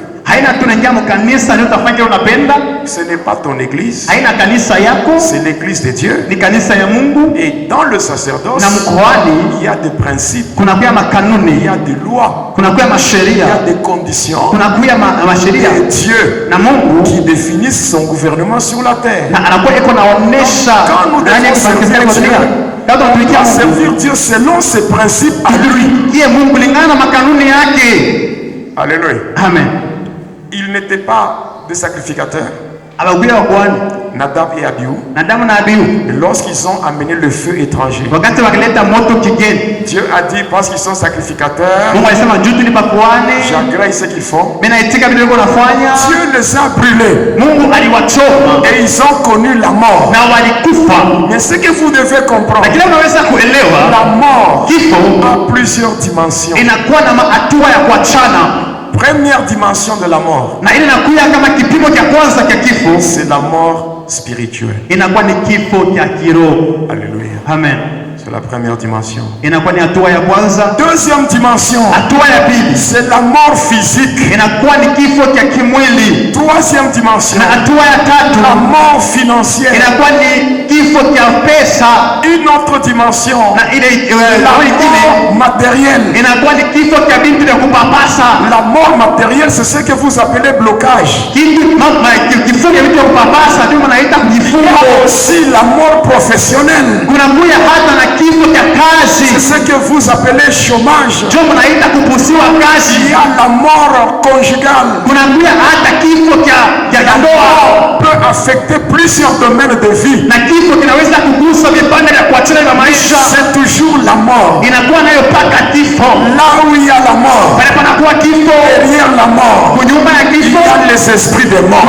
Ce n'est pas ton église. C'est l'église de Dieu. Et dans le sacerdoce, il y a des principes. Il y a des lois. Il y a des conditions. Et Dieu qui définit son gouvernement sur la terre. Quand nous devons servir Dieu selon ses principes à lui. Alléluia. Amen. Ils n'étaient pas des sacrificateurs. Nadab et Abihu. Lorsqu'ils ont amené le feu étranger, Dieu a dit, parce qu'ils sont sacrificateurs, j'agrée ce qu'ils font. Dieu les a brûlés et ils ont connu la mort. Mais ce que vous devez comprendre, la mort a plusieurs dimensions. Première dimension de la mort, c'est la mort spirituelle. Alléluia. Amen. C'est la première dimension. Deuxième dimension, c'est la mort physique. Troisième dimension, la mort financière. Une autre dimension, la mort matérielle. La mort matérielle, c'est ce que vous appelez blocage. Il y a aussi la mort professionnelle. C'est ce que vous appelez chômage. Il y a la mort conjugale. La mort peut affecter plusieurs domaines de vie. C'est toujours la mort. Là où il y a la mort, derrière la mort, il y a les esprits des morts.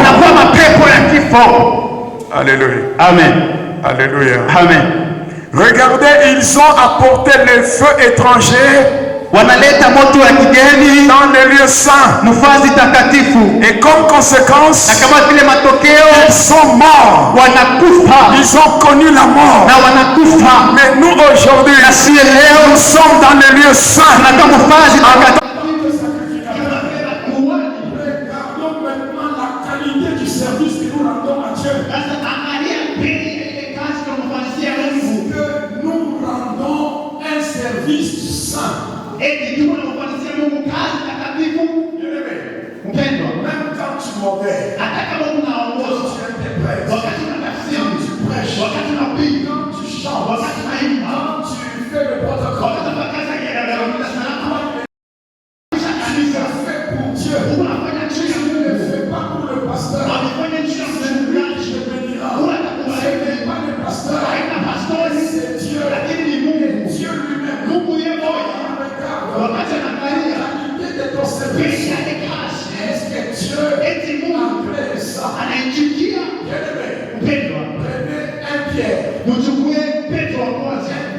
Alléluia. Amen. Alléluia. Amen. Regardez, ils ont apporté le feu étranger dans les lieux saints. Et comme conséquence, ils sont morts. Ils ont connu la mort. Mais nous aujourd'hui, nous sommes dans les lieux saints.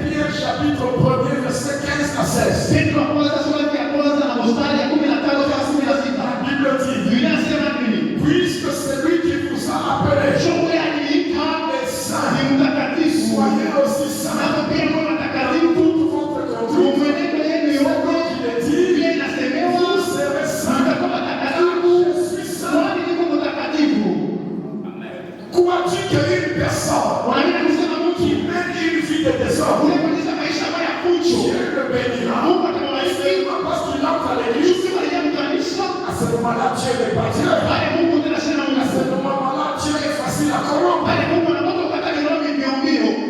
Pierre chapitre 1er verset 15 à 16. dire qu'une personne qui mène une vie de désordre, Dieu le bénira. Parce qu'il entre à l'église, à ce moment-là, Dieu n'est pas Dieu. À ce moment-là, Dieu est facile à corrompre.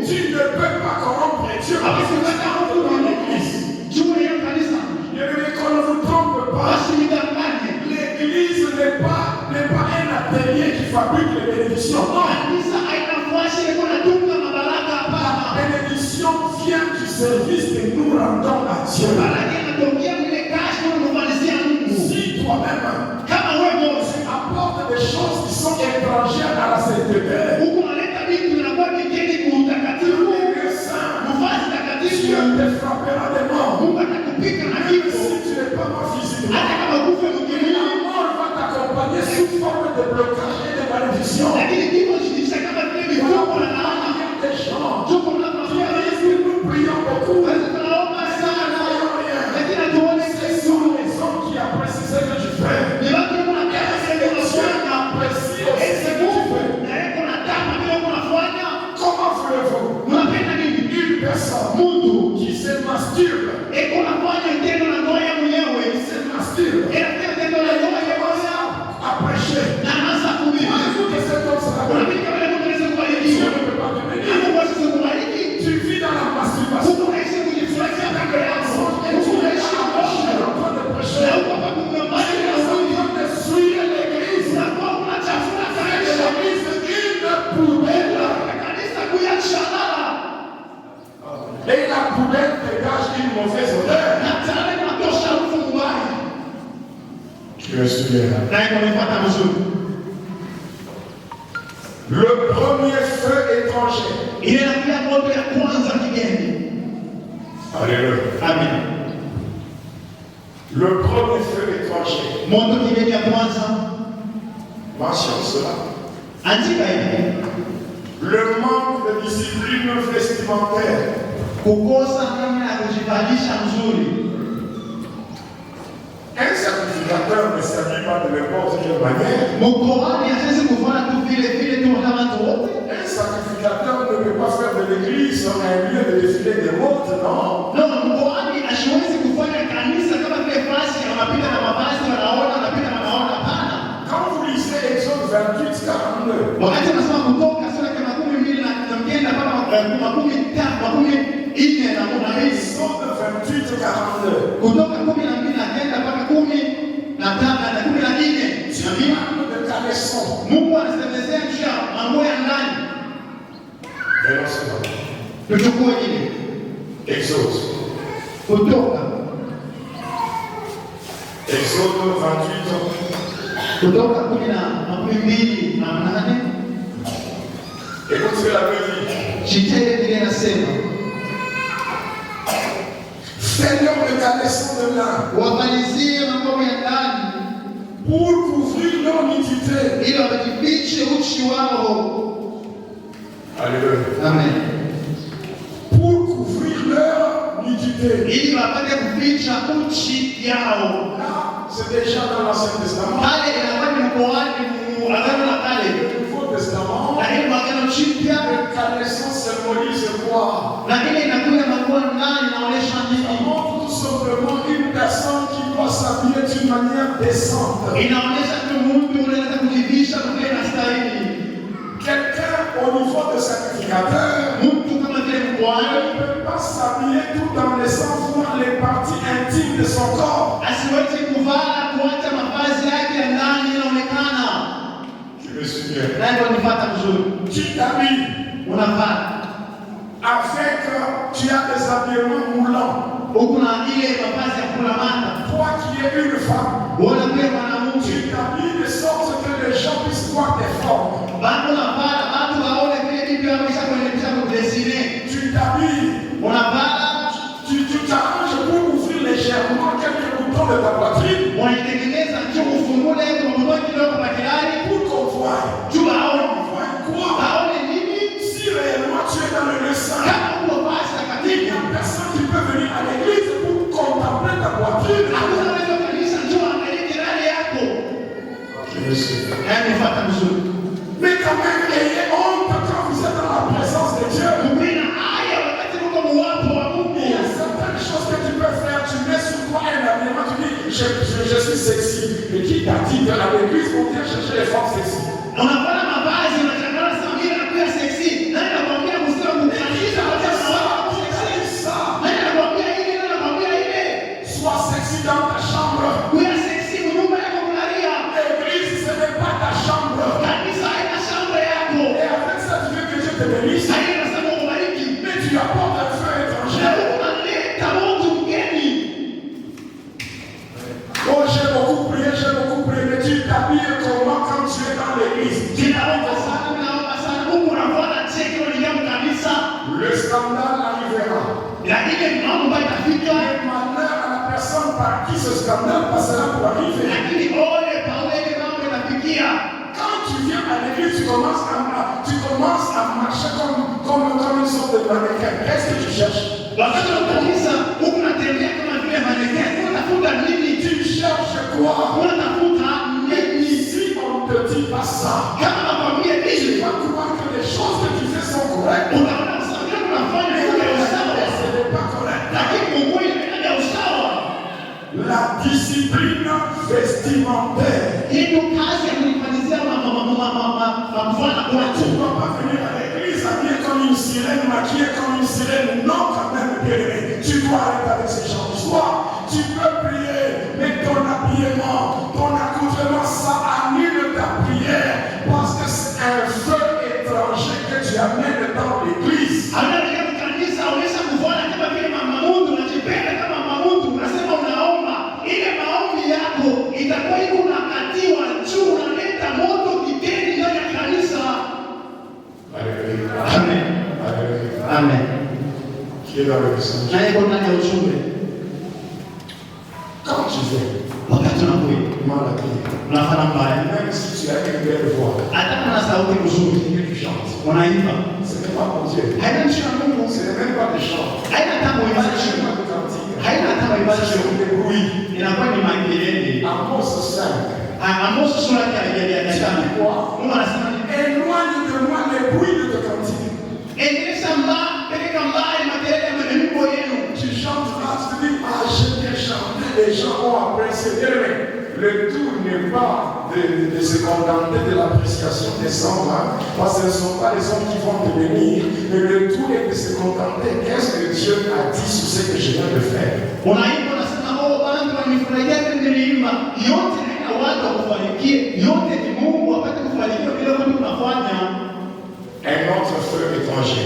Tu ne peux pas corrompre Dieu. Qu'on ne vous trompe pas. L'église n'est pas un atelier qui fabrique les bénédictions. Non. La bénédiction vient du service que nous rendons à Dieu. Si toi-même tu apportes des choses qui sont étrangères à la sainteté, Dieu te frappera des morts. Si tu n'es pas mort physiquement, la mort va t'accompagner sous forme de blocage et de malédiction. Des gens nous prions beaucoup. Ce sont les hommes qui apprécient ce que tu fais. Dieu apprécie aussi ce que tu fais. Comment voulez-vous une personne qui se masturbe à prêcher? Écoute cet homme, ça va bien. Dieu ne peut pas te bénir. Tu vis dans la masturbation. Et la poubelle dégage une mauvaise odeur. Tu es sûr. Le premier feu étranger. Alléluia. Amen. Le premier feu étranger. Mentionne cela. Le manque de discipline vestimentaire. Un sacrificateur ne s'habille pas de n'importe quelle manière. Un sacrificateur ne peut pas faire de l'église un lieu de défilé des modes, non? Quand vous lisez Exode 28, 42, Exode 28, 42, de caleçon. Exode. Exode 28. Écoute ce que la Bible dit. Fais-leur le caleçon de lin pour couvrir leur nudité. Alléluia. Amen. Pour couvrir leur nudité. Là, c'est déjà dans l'Ancien Testament. Le Nouveau Testament, le caleçon symbolise quoi? Ça montre tout simplement une personne qui doit s'habiller d'une manière décente. Quelqu'un au niveau de sacrificateur ne peut pas s'habiller tout en laissant voir les parties intimes de son corps. Tu me suis bien. Tu t'habilles avec, tu as des habillements moulants. Toi qui es une femme, tu t'habilles de sorte que les gens puissent voir tes formes. Tu t'habilles, tu t'arranges pour ouvrir légèrement quelques boutons de ta poitrine pour qu'on voie. Tu vois quoi? Si réellement tu es dans le sein, il n'y a personne qui peut venir à l'église pour contempler ta poitrine. Je me suis. Mais quand même, ayez te bénisse, mais tu apportes un frère étranger. Oh, j'ai beaucoup prié, mais tu t'habilles comment quand tu es dans l'église? Le scandale arrivera. Et malheur à la personne par qui ce scandale passera pour arriver. Quand tu viens à l'église, tu commences à marcher comme une sorte de mannequin. Qu'est-ce que tu cherches? Tu cherches quoi? Si on ne te dit pas ça, tu vas croire que les choses que tu fais sont correctes. Mais ce n'est pas correct. La discipline vestimentaire. Tu ne dois pas venir à l'église habillé comme une sirène, maquillée comme une sirène. Non, quand même, bien-aimé. Tu dois arrêter avec ces gens d'histoire. Tu peux prier, mais ton habillement, ton accoutrement, ça annule ta prière. Parce que c'est un feu étranger que tu amènes dans l'église. Amen. Qui est dans le message? Quand tu viens, mal habillé, même si tu as une belle voix, que tu chantes, ce n'est pas pour Dieu. Ce n'est même pas des chants. Ce n'est pas de cantique. C'est des bruits. Amos 5. Éloigne de moi les bruits de cantique. Tu chantes là, tu te dis, j'aime bien chanter, les gens ont apprécié. Le tout n'est pas de se contenter de l'appréciation des hommes, parce que ce ne sont pas les hommes qui vont te bénir, mais le tout est de se contenter. Qu'est-ce que Dieu a dit sur ce que je viens de faire? Un autre feu étranger.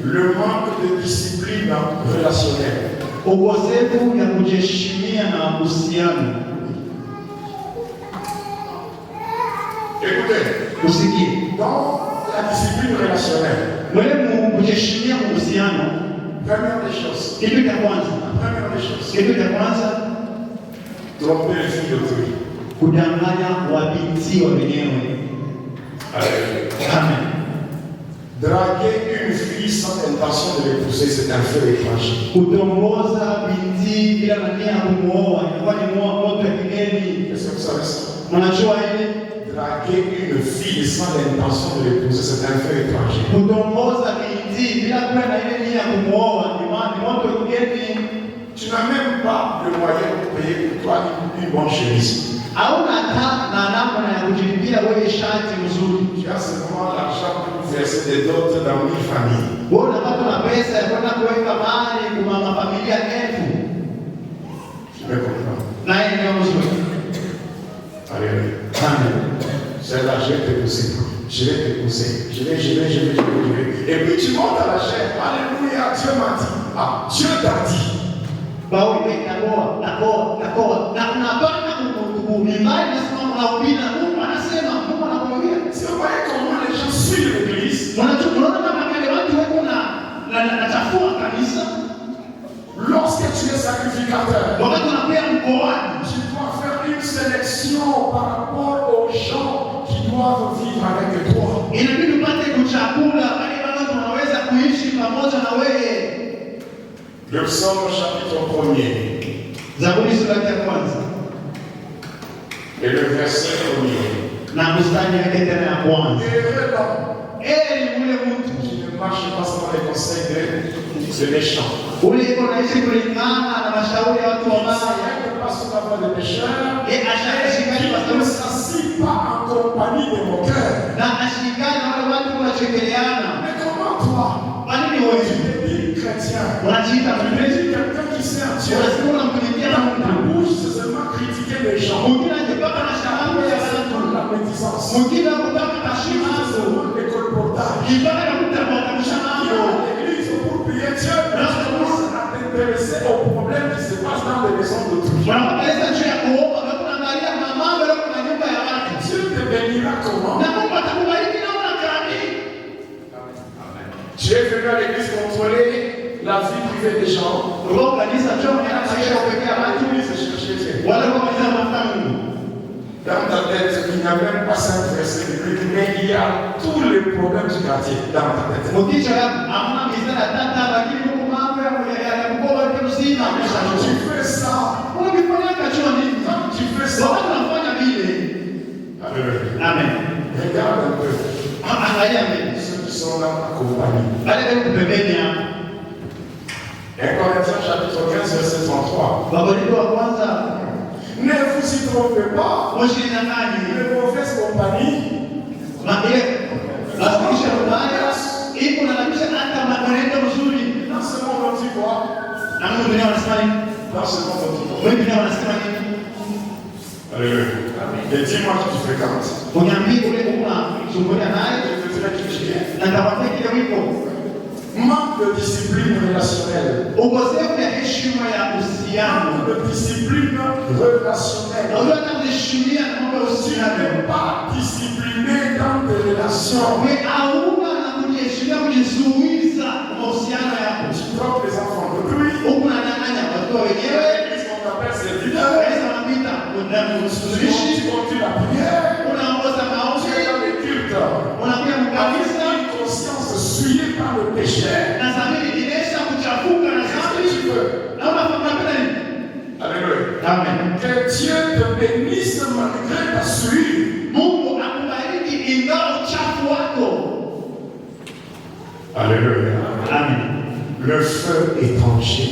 Le manque de discipline relationnelle. Écoutez, dans la discipline relationnelle, première des choses, tromper les filles d'autrui. Amen. Draguer une fille sans intention de l'épouser, c'est un feu étranger. Est-ce que vous savez ça? Draguer une fille sans l'intention de l'épouser, c'est un feu étranger. Tu n'as même pas le moyen de payer pour toi une bonne chemise. Tu as seulement l'argent pour verser des dots dans 1000 familles. Tu me comprends? Alléluia. C'est là, je vais t'épouser. Je vais t'épouser. Je vais. Et puis tu montes à la chair. Alléluia. Dieu m'a dit. Dieu t'a dit. Si vous voyez comment les gens suivent l'église, lorsque tu es sacrificateur, tu dois faire une sélection par rapport aux gens qui doivent vivre avec toi. Le psaume chapitre 1er. Et le verset 1er. Qui ne marche pas selon les conseils de méchants. Qui ne pas sous la voie des pécheurs. Qui ne s'assit pas en compagnie des moqueurs. Mais comment toi? Tu te dis chrétien. Tu te dis quelqu'un qui sert Dieu. Ta bouche, c'est seulement critiquer les gens. La médisance. C'est seulement les colportages. davantage. L'église pour prier Dieu, commence à t'intéresser aux problèmes qui se passent dans les maisons d'autrui. Dieu te bénira comment? Tu es venu à l'église contrôler la vie privée des gens. Dans ta tête, il n'y a même pas 5 versets de Bible, mais il y a tous les problèmes du quartier dans ta tête. Tu fais ça. Tu fais ça. Amen. Regarde un peu. Ceux qui sont dans ta compagnie. 1 Corinthiens chapitre 15, verset 33. Ne vous y trompez pas. Les mauvaises compagnies. Dans ce monde, tu vois. Dans ce monde, tu vois. Alléluia. Et dis-moi qui tu fréquentes. Je te dirai qui tu es. Manque de discipline relationnelle. Manque de discipline relationnelle. Tu n'es pas discipliné dans tes relations. Tu trompes les enfants de lui. L'église qu'on appelle serviteur. Tu continues la prière. Tu es dans les cultes. Une conscience souillée par le péché. Alléluia. Amen. Que Dieu te bénisse malgré ta souillure. Alléluia. Amen. Le feu étranger,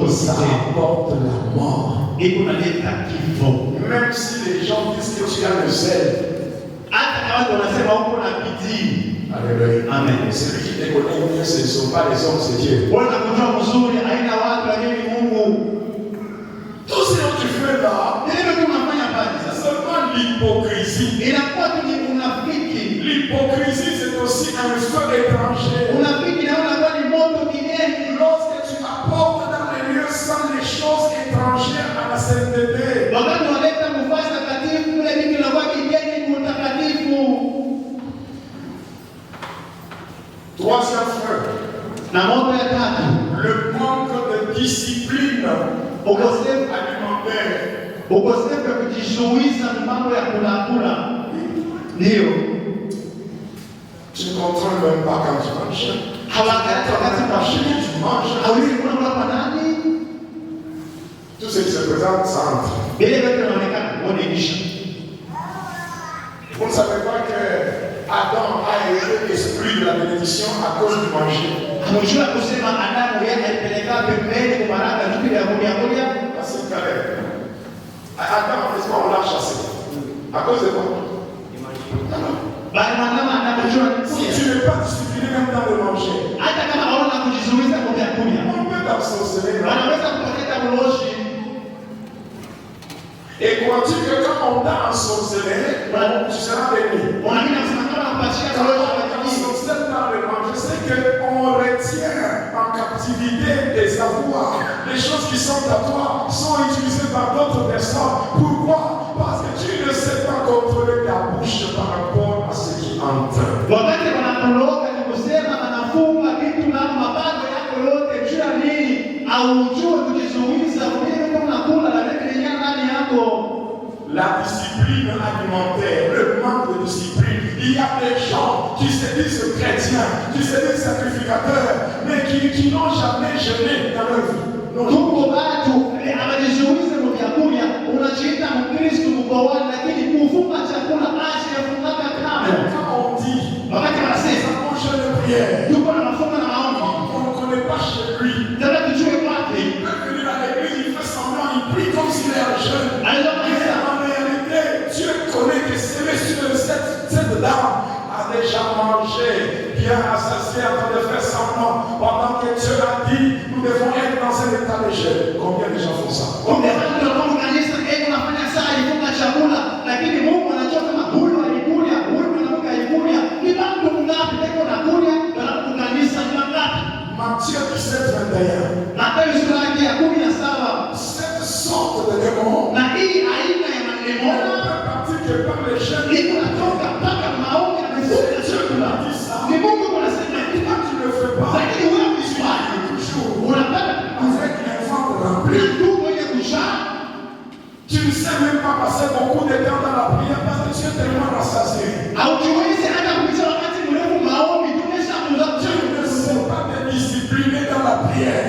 ça apporte la mort. Même si les gens disent que tu as le zèle. Alléluia. Amen. Celui qui te connaît mieux, ce ne sont pas les hommes, c'est Dieu. Tout ce que tu fais là, c'est seulement l'hypocrisie. L'hypocrisie, c'est aussi un feu étranger. Lorsque tu apportes dans les lieux sans les choses étrangères à la sainteté. Troisième feu. Le manque de discipline alimentaire. Tu ne contrôles même pas quand tu manges. Tout ce qui se présente, ça entre. Vous ne savez pas que Adam a été exclu de la bénédiction à cause du manger. C'est clair. Adam, on l'a chassé. À cause de quoi? Si tu n'es pas discipliné même dans le manger, on peut t'absorber. Et crois-tu que quand on t'a ensorcelé, tu seras béni? Quand on s'ensorcelle dans le manger, c'est qu'on retient en captivité des savoirs. Les choses qui sont à toi sont utilisées par d'autres personnes. Pourquoi? Parce que tu ne sais pas contrôler ta bouche par rapport à ce qui entre. La discipline alimentaire, le manque de discipline. Il y a des gens qui se disent chrétiens, qui se disent sacrificateurs, mais qui n'ont jamais jeûné dans leur vie. Quand on dit, ça mange de prière, on ne connaît pas chez lui. Il peut venir à l'église, il fait semblant, il prie comme s'il est un jeune. Dieu connaît que cette dame a déjà mangé, bien assassinée avant de faire semblant, pendant que Dieu a dit, nous devons être dans un état de jeûne. Combien de gens font ça? 21. Cette sorte de démon ne peut partir que par les jeunes. Dieu l'a dit ça. Toi, tu ne le fais pas. Toujours avec l'enfant rempli. Tu ne sais même pas passer beaucoup de temps dans la prière parce que tu es tellement rassasié. Tu ne sais pas te discipliner dans la prière.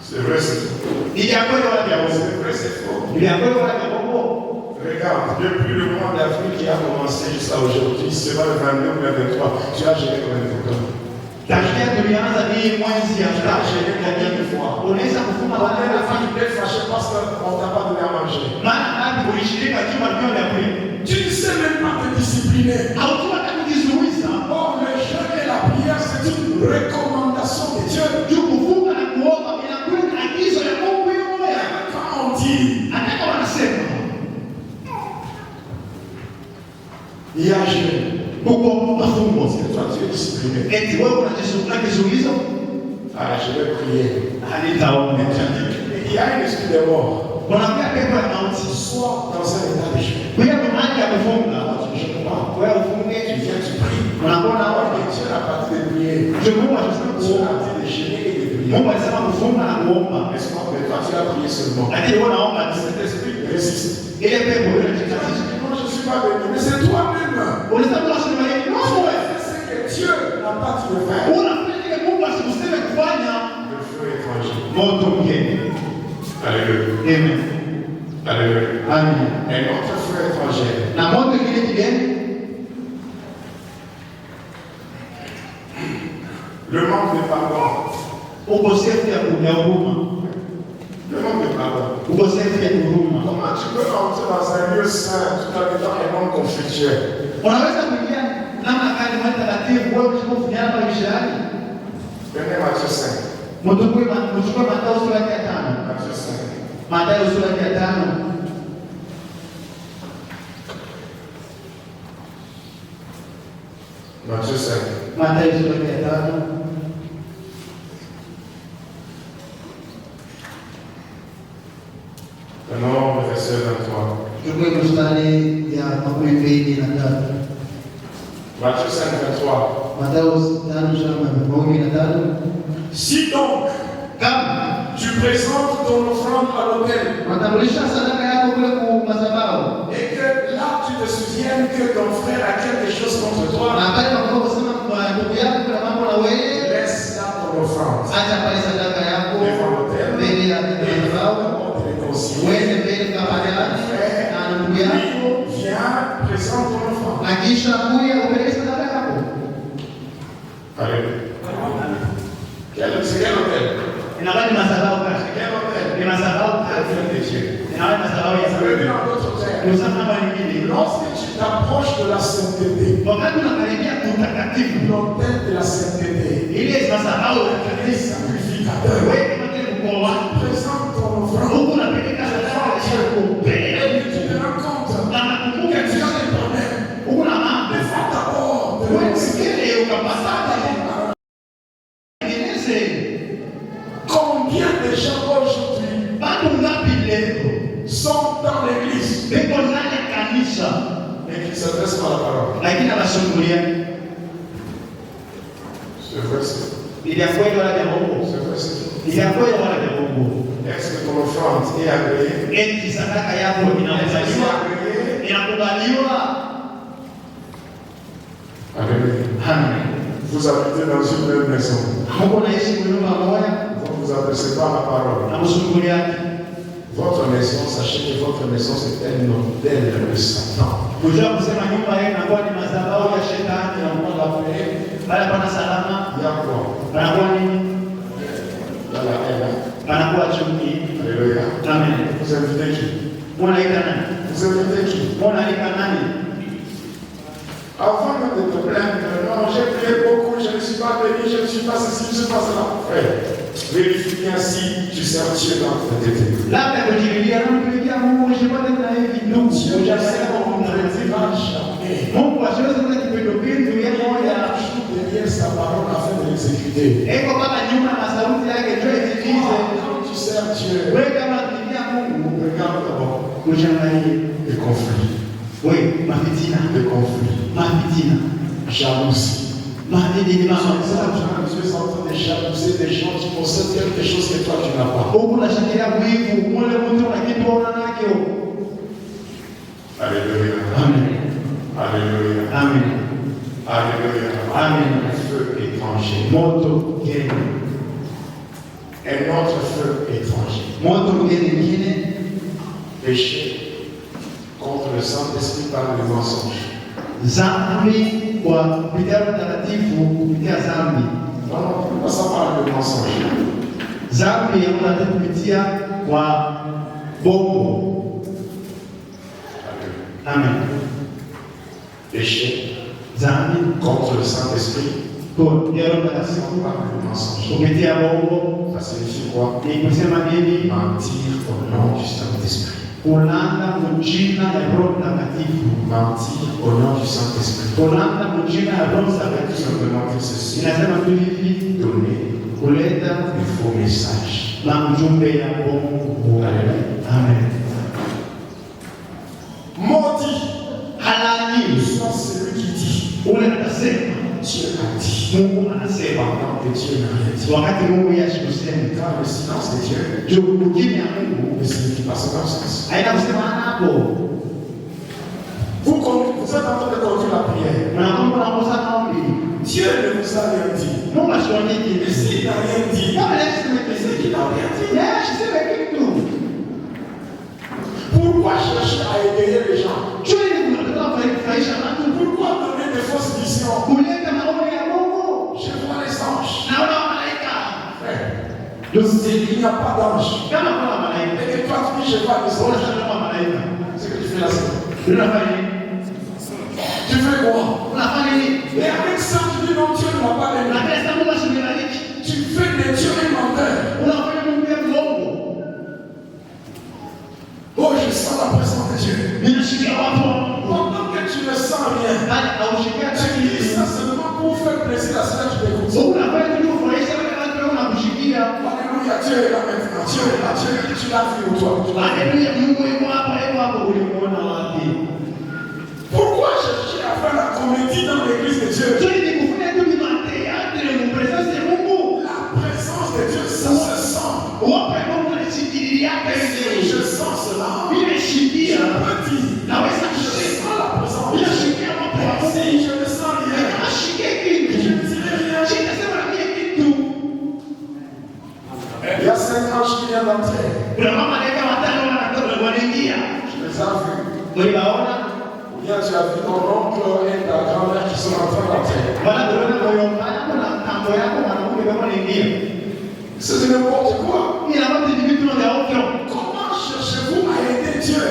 C'est vrai, c'est faux. C'est vrai, c'est faux. Regarde, depuis le mois d'avril qui a commencé jusqu'à aujourd'hui, c'est pas le 22 ou le 23, tu as géré combien de fois? Tu as géré combien de fois? On est la fin du père fâché parce qu'on ne t'a pas donné à manger. Tu ne sais même pas te discipliner. Or, le jeûne et la prière, c'est une recommandation de Dieu. Quand on dit, il y a jeûne. Parce que toi, tu es discipliné. Ah, je vais prier. Il y a une esprit de mort. Soit dans un état de jeûne. Tu viens, tu pries. Dieu n'a pas dit de prier. Dieu a dit de jeûner et de prier. Est-ce que toi, tu as prié seulement? Cet esprit résiste. Moi, je ne suis pas venu, mais c'est toi-même. C'est que Dieu n'a pas dit de faire. Le feu étranger. Alléluia. Amen. Alléluia. Amen. Un autre feu étranger. Le manque de pardon. Le manque de pardon. Comment tu peux entrer dans un lieu saint tout en étant un homme conflictuel? Venez Matthieu 5. Matthieu 5. Mathayo sura ya 5. Matthieu 5. Mathayo sura ya 5. Non, verset 23. Chukue mstari ya 23. Matthieu 5, 23. Mathayo 5:23. Si donc, tu présentes ton offrande à l'autel et que là tu te souviennes que ton frère a quelque chose contre toi, laisse là ton offrande devant l'autel et viens, présente ton offrande. Alléluia. C'est quel hôtel? Quel hôtel? Lorsque tu t'approches de la sainteté, l'autel de la sainteté, il est sacrificateur. Présente ton offrande. Et tu te rends compte que tu as des problèmes. Mais faut d'abord te combien de gens aujourd'hui sont dans l'église mais qui ne s'adressent pas à la parole? C'est vrai, c'est est-ce que ton offrande est agréée? Alléluia. Vous habitez dans une même maison. Vous ne vous adressez pas à la parole. Votre maison, sachez que votre maison c'est un hôtel de Satan. Il y a quoi? Alléluia. Amen. Vous invitez qui? Vous invitez qui? Avant de te plaindre, non, j'ai prié beaucoup, je ne suis pas béni, je ne suis pas ceci, je ne suis pas cela. Frère, vérifie bien si tu sers Dieu dans ta tête. Dieu, je sais qu'on ne te dira jamais. Derrière ça. parole afin de l'exécuter. Quand tu sers Dieu, regarde d'abord les conflits. Oui, les conflits. Jalousie. Tu es en train de jalouser des gens qui possèdent quelque chose que toi tu n'as pas. Alléluia. Amen. Alléluia. Amen. Alléluia. Amen. Feu étranger. Un autre feu étranger. Péché contre le Saint-Esprit par le mensonge. Pourquoi ça parle de mensonge? Amen. Péché contre le Saint-Esprit par le mensonge. Ça signifie quoi? Mentir au nom du Saint-Esprit. Mentir au nom du Saint-Esprit. Tout simplement que ceci. Donner des faux messages. Amen. Maudit. Soit celui qui dit. Dieu a dit. Pendant que Dieu n'a rien dit. Car le silence de Dieu ne signifie pas ce sens. Vous êtes en train de conduire la prière. Dieu ne vous a rien dit. Et s'il n'a rien dit, c'est qu'il n'a rien dit. Pourquoi chercher à égayer les gens? Pourquoi donner des fausses visions? Je vois les anges. Il n'y a pas d'ange. Et que toi tu dis je vois les anges. C'est que tu fais la semaine. Tu fais quoi? Et avec ça tu dis non, Dieu ne m'a pas donné. Tu fais des dieux inventaires. Oh, je sens la présence de Dieu. Pendant que tu ne sens rien, tu dis ça seulement pour faire plaisir à ceux qui t'écoutent. Alléluia, Dieu est là maintenant. Dieu est là. Dieu est là. Tu l'as vu ou toi? Pourquoi chercher à faire la comédie dans l'église de Dieu? La présence de Dieu, ça se sent. Je sens cela. Je peux dire, je sens la présence de Dieu. Si je ne sens rien, je ne dirai rien. Il y a 5 anges qui viennent d'entrer. Je les ai vus. Ou bien tu as vu ton oncle et ta grand-mère qui sont en train d'entrer. C'est n'importe quoi. Comment cherchez-vous à aider Dieu?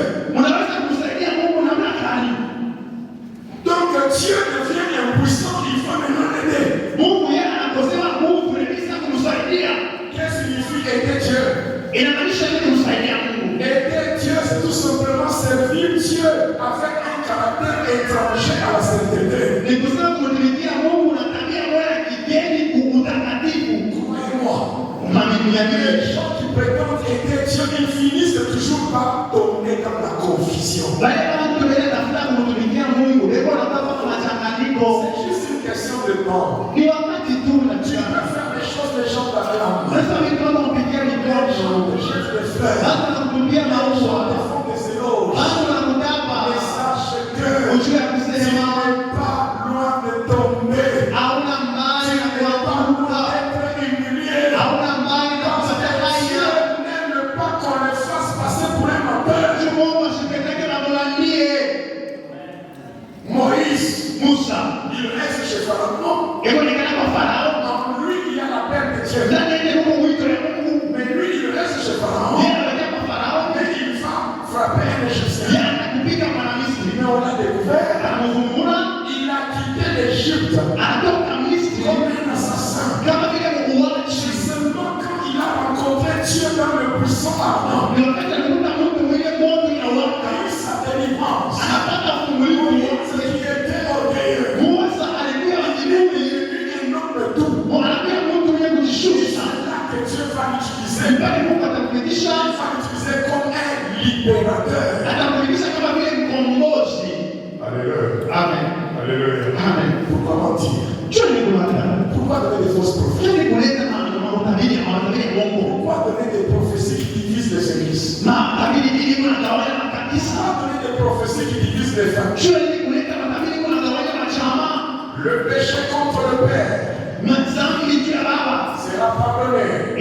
Donc Dieu devient impuissant, il faut maintenant l'aider. Qu'est-ce que signifie aider Dieu? Aider Dieu, c'est tout simplement servir Dieu avec un caractère étranger à la sainteté. Croyez-moi, les gens qui prétendent aider Dieu, ils finissent toujours par tomber dans la confusion. C'est juste une question de temps. Tu peux faire les choses des gens d'avant. Les chefs de frères, des fonds des éloges. Et sache que tu n'es pas loin de tomber. Tu n'es pas loin d'être humilié. Dieu n'aime pas qu'on le fasse passer pour un menteur. Moïse, il reste chez Pharaon. En lui, il y a la paix de Dieu. Mais lui, il reste chez Pharaon. Et il va frapper un Égyptien. Mais on l'a découvert. Il a quitté l'Égypte comme un assassin. C'est seulement quand il a rencontré Dieu dans le puissant ardent. Il a eu sa délivrance. Ce qui était orgueilleux. Il est devenu un homme de Amen. Alléluia. Amen. Pourquoi mentir? Pourquoi donner des fausses prophéties? Pourquoi donner des prophéties qui divisent les églises? Pourquoi donner des prophéties qui divisent les familles? Le péché contre le Père sera pardonné. Le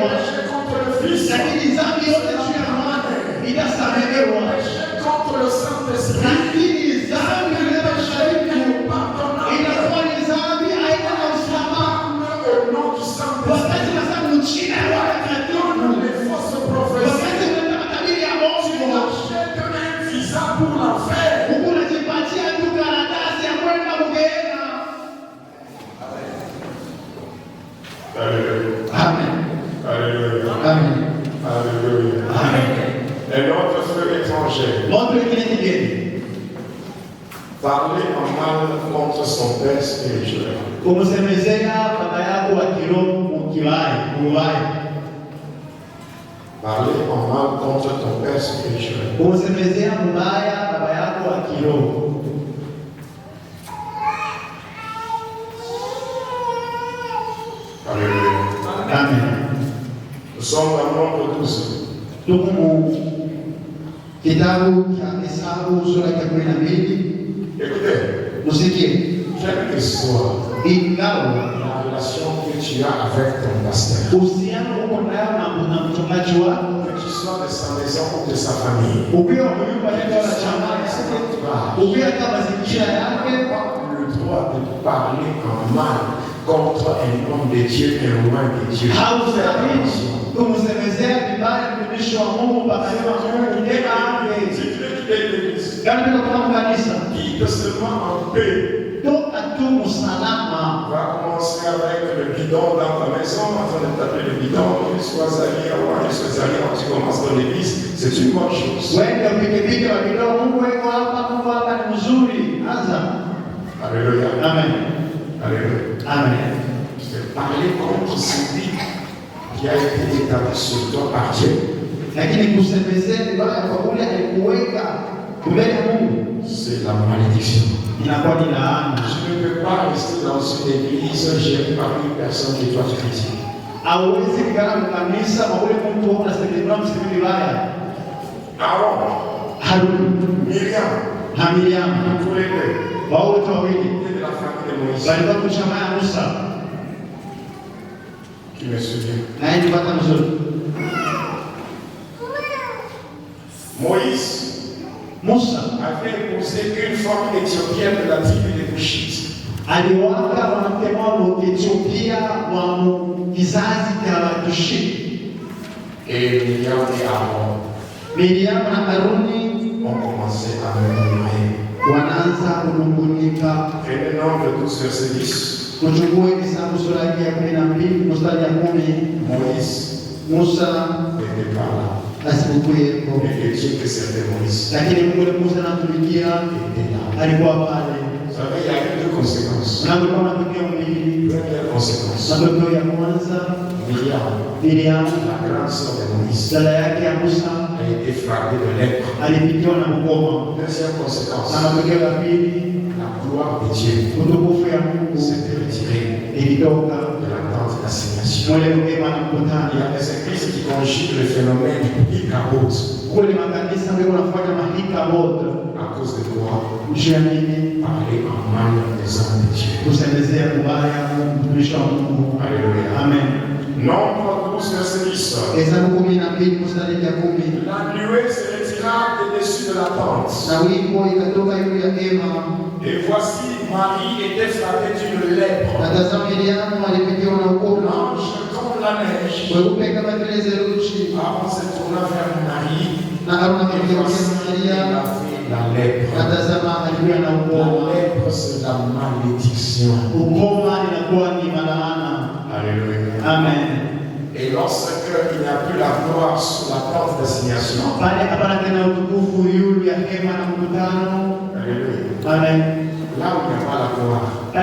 péché contre le Fils sera pardonné. Le péché contre le Saint-Esprit et notre frère étranger parler en mal contre son père spirituel. Parler en mal contre ton père spirituel. Alléluia. Amen. Nous sommes dans Nombre 12. Écoutez, quelle que soit la relation que tu as avec ton pasteur, que tu sois de sa maison ou de sa famille, le droit de parler en mal contre un homme de Dieu et un roi de Dieu. Quitte seulement en paix. Va commencer avec le bidon dans ta maison, afin de taper le bidon, qu'il soit allié à moi, qu'il soit allié quand tu commences dans l'église, c'est une bonne chose. Alléluia. Amen. Alléluia. Amen. C'est parler contre celui qui a été établi sur toi par Dieu. C'est la malédiction. Je ne peux pas rester dans une église gérée par une personne que toi tu critiques. Aaron, Myriam, tous les deux, de la famille de Moïse. Qui me souvient. Moïse avait épousé une femme éthiopienne de la tribu des Bushites. Et Myriam et Aaron ont commencé à murmurer. Prenez Nombre 12, verset 10. Moïse n'était pas là. Et le Dieu que servait Moïse était là. Vous savez, il y a eu deux conséquences. Première conséquence, Myriam, la grande sœur de Moïse, a été frappée de lèpre. Deuxième conséquence, la gloire de Dieu s'était retirée de la tente d'assignation. Il y a des églises qui conjuguent le phénomène Ichabod. À cause de quoi? Parler en mal des hommes de Dieu. Alléluia. Amen. Nombre 12, verset 10. La nuée se retira de dessus de la tente. Et voici, Marie était frappée d'une lèpre. Blanche comme la neige. Aaron se tourna vers Marie. Et voici, il avait la lèpre. La lèpre, c'est la malédiction. Alléluia. Amen. Et lorsqu'il n'y a plus la gloire sur la tente d'assignation, alléluia. Amen. Là où il n'y a pas la gloire, là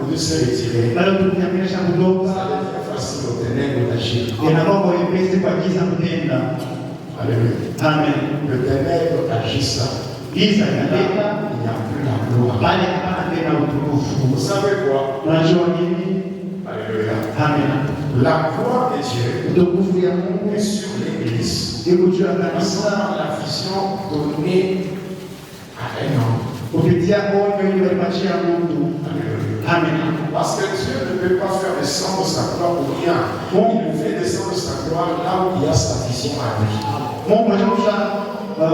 où Dieu s'est retiré, ça devient facile aux ténèbres d'agir. Alléluia. Amen. Le ténèbre agit ça. giza inaleta, bali hapana tena utukufu. Vous savez quoi? Unajua nini? Alléluia. Amen. La gloire de Dieu Utukufu ya Mungu est sur l'église. iko juu ya kanisa, La vision donnée à un homme. kupitia onyo ile walipachia Mungu. Amen. Parce que Dieu ne peut pas faire descendre sa gloire pour rien. Il fait descendre sa gloire là où il y a sa vision à lui. Mungu anashusha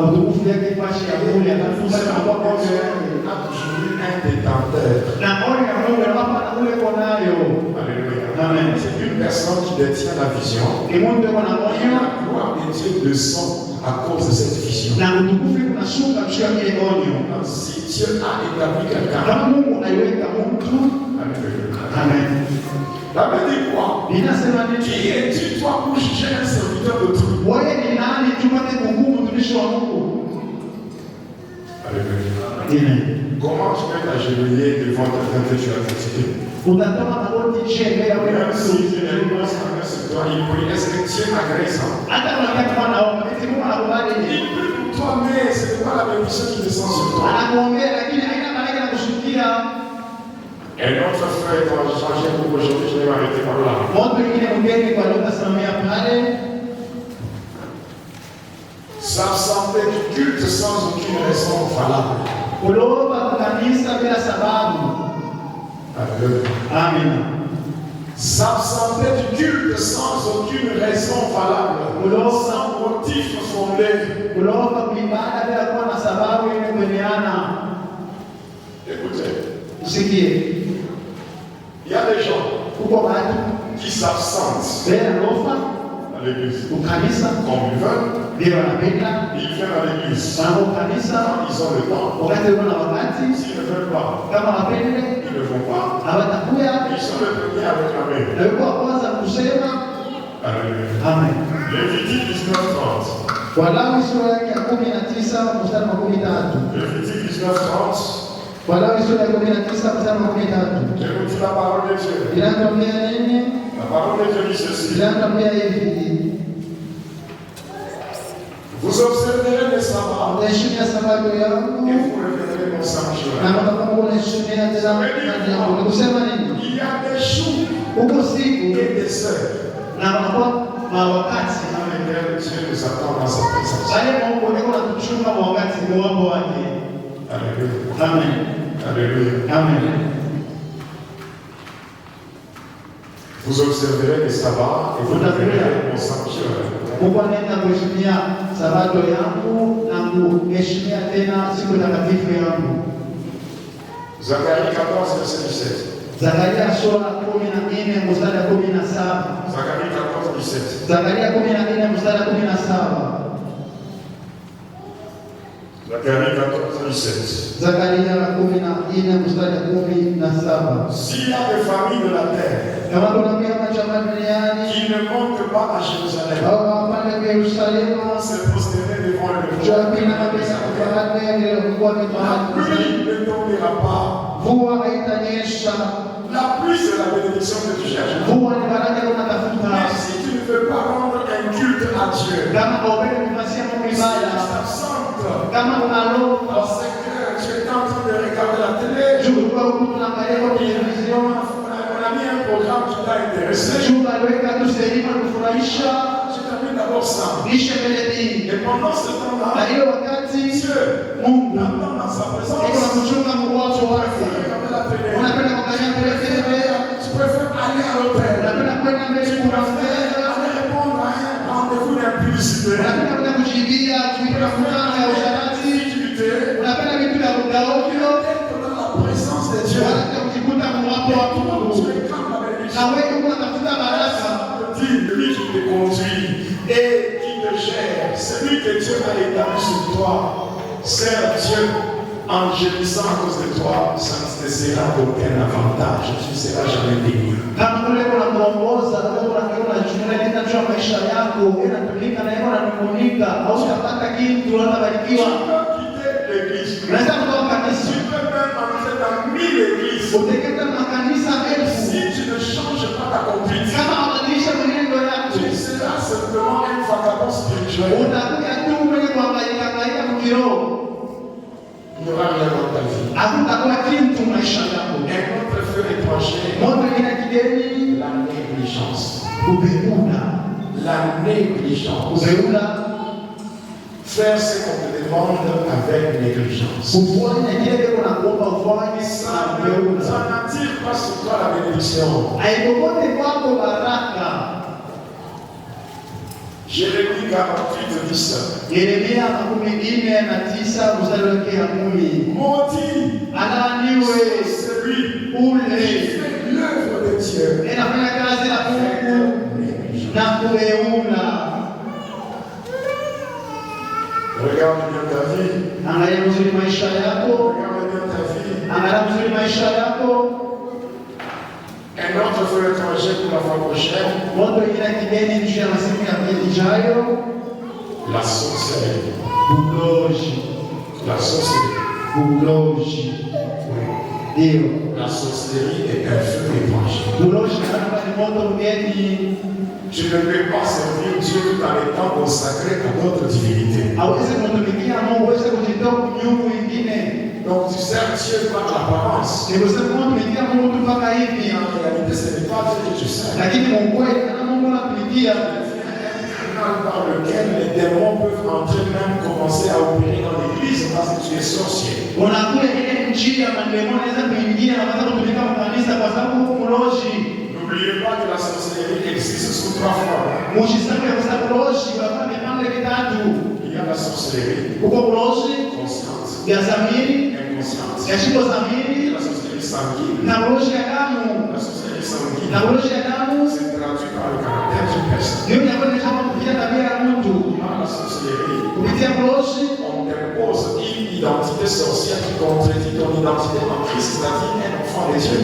utukufu yake pachia Mungu, anafuza na kwa onyo yake. Il a toujours eu un détenteur. Na onyo ya Mungu hapa na kule konayo. Alléluia. Amen. C'est une personne qui détient la vision. Ni Mungu yuko na Et onyo. la gloire de Dieu descend à cause de cette vision. Na utukufu unashuka juu ya ile onyo. Si Dieu a établi quelqu'un, Kama Mungu aliweka mtu, amen. la Bible dit quoi? Inasema Qui nini? es-tu toi pour juger un serviteur de Dieu? Wewe ni nani tupate kuhukumu mtumishi wa Mungu? Alléluia. Amen. Comment tu peux t'agenouiller devant quelqu'un que tu as critiqué? Utatoa magoti chini mbele ya wewe Même si mtu. il est loin sur toi, il prie. Est-ce que Dieu agrée ça? Hata wakati wanaomba, eti Mungu anakubali. Il prie pour toi, mais ce n'est pas la bénédiction qui descend sur toi. Anakuombea lakini haina baraka ya kushukia. Et notre frère doit changer pour aujourd'hui, je vais m'arrêter par là. Moto mwingine mgeni kwa Luka samia pale. S'absenter du culte sans aucune raison valable. Kuloba kanisa bila sababu. Alléluia. Amen. S'absenter du culte sans aucune raison valable. Sans motif fondé. Kuloba kuibada bila kuwa na sababu inayokueleana. Écoutez, Usikie. il y a des gens Uko watu qui s'absentent bila lofa à l'église. ukanisa Comme ils veulent, ndio wanapenda ils viennent à l'église. sana ukanisa Ils ont le temps. wakati una wakati S'ils ne veulent pas, kama wapende ils ne vont pas. hawatakuya Ils sont les premiers à réclamer. na yuko wa kwanza kusema Alléluia. amen. Lévitique 19:30. Walawi sura yake ya 19 mstari wa 13. Lévitique 19:30. Walawi sura ya 19 mstari wa 13. Écoute la parole de Dieu. Inatuambia nini? La parole de Dieu dit ceci. Inatuambia hivi. Vous observerez les sabbats Mtaheshimia sabato et yangu vous reviendrez mon na sanctuaire. mtakapokuwa mnaheshimia tena kazi yangu. Ni kusema nini? Il y a des jours Huko siku et des heures na wanakuwa mawakati dans lesquels Dieu nous attend dans sa présence. pale Mungu niko na kuchunga wakati ni wapo wake. Alléluia. Amen. Alléluia. Amen. Vous observerez les sabbats et vous reviendrez mon sanctuaire. Mungu anaenda kuheshimia sabato yangu na kuheshimia tena siku takatifu yangu. Zacharie 14, verset 17. Zakaria sura 14 mstari wa 17. Zacharie 14, 17. Zakaria 14 mstari wa 17. Zacharie 14, 17. Zakaria 14 mstari wa 17. S'il y a des familles de la terre Kama kuna vyama cha duniani qui ne montent pas à Jérusalem, au hapana kwa Yerusalemu, se prosterner devant le tuapina mabesa kufanya ile kwa La mitaani. pluie ne tombera pas. Mvua haitanyesha. La pluie, c'est la bénédiction que tu cherches. Mvua ni baraka unatafuta. Mais si tu ne veux pas rendre un culte à Dieu, Kama haupende kumpatia Mungu si tu ibada, t'absentes kama unaloa parce que tu es en train de regarder la télé, juu kwa unaangalia kwa television, on a mis un programme qui t'a intéressé, juu aliweka tu sehemu kufurahisha, tu t'as mis d'abord ça. lishe melodi. Et pendant ce Na temps-là, ile wakati Dieu Mungu t'attend dans sa iko na présence. kuchunga mwacho wake. Regarder la télé. Unapenda kuangalia televisheni, Tu préfères aller à l'hôtel. unapenda kwenda mbele kuna fedha, Aller répondre à un rendez-vous d'impudicité. unapenda kwenda kujibia kuita mkutano ya usharati, unapenda vitu vya kugaovyo, Dans la présence de Dieu. unataka kujikuta mwapo wa Mungu. Tu réclames la bénédiction. Na wewe unatafuta baraka. Celui qui te conduit et qui te gère, celui que Dieu a établi sur toi, sers Dieu en gémissant à cause de toi, ça ne te sera aucun avantage, tu ne seras jamais béni. Kama kule unamuongoza unajiunga na maisha yako, unatumika na yeye unanungunika, au utapata kitu unabarikiwa. Tu peux quitter l'église. Unaweza kutoka kanisa. Tu peux même entrer dans 1000 églises. Uteketa makanisa elfu. Si tu ne changes pas ta conduite, Kama hubadilisha mwenendo tu yako, seras simplement un vagabond spirituel. utakuja tu mwenye kuhangaika mkiroho. Un autre feu étranger, la négligence. La négligence. Faire ce qu'on te demande avec négligence. Ça n'attire pas sur toi la bénédiction. Jérémie 48, 10. Maudit celui qui fait l'œuvre de Dieu. Regarde bien ta vie. Regarde bien ta vie. Un autre feu étranger pour la fois prochaine. La sorcellerie. La sorcellerie. La sorcellerie est un feu étranger. Tu ne peux pas servir Dieu tout en étant consacré à d'autres divinités. Donc tu sers Dieu par l'apparence. En réalité, ce n'est pas Dieu que tu sers. Par lequel les démons peuvent entrer, même commencer à opérer dans l'église parce que tu es sorcier. N'oubliez pas que la sorcellerie existe sous 3 formes. Il y a la sorcellerie consciente, inconsciente. Il y a la sorcellerie sanguine. La sorcellerie sanguine, c'est traduit par le caractère d'une personne. Par la sorcellerie, on dépose une identité sorcière qui contredit ton identité en Christ, c'est-à-dire un enfant de Dieu.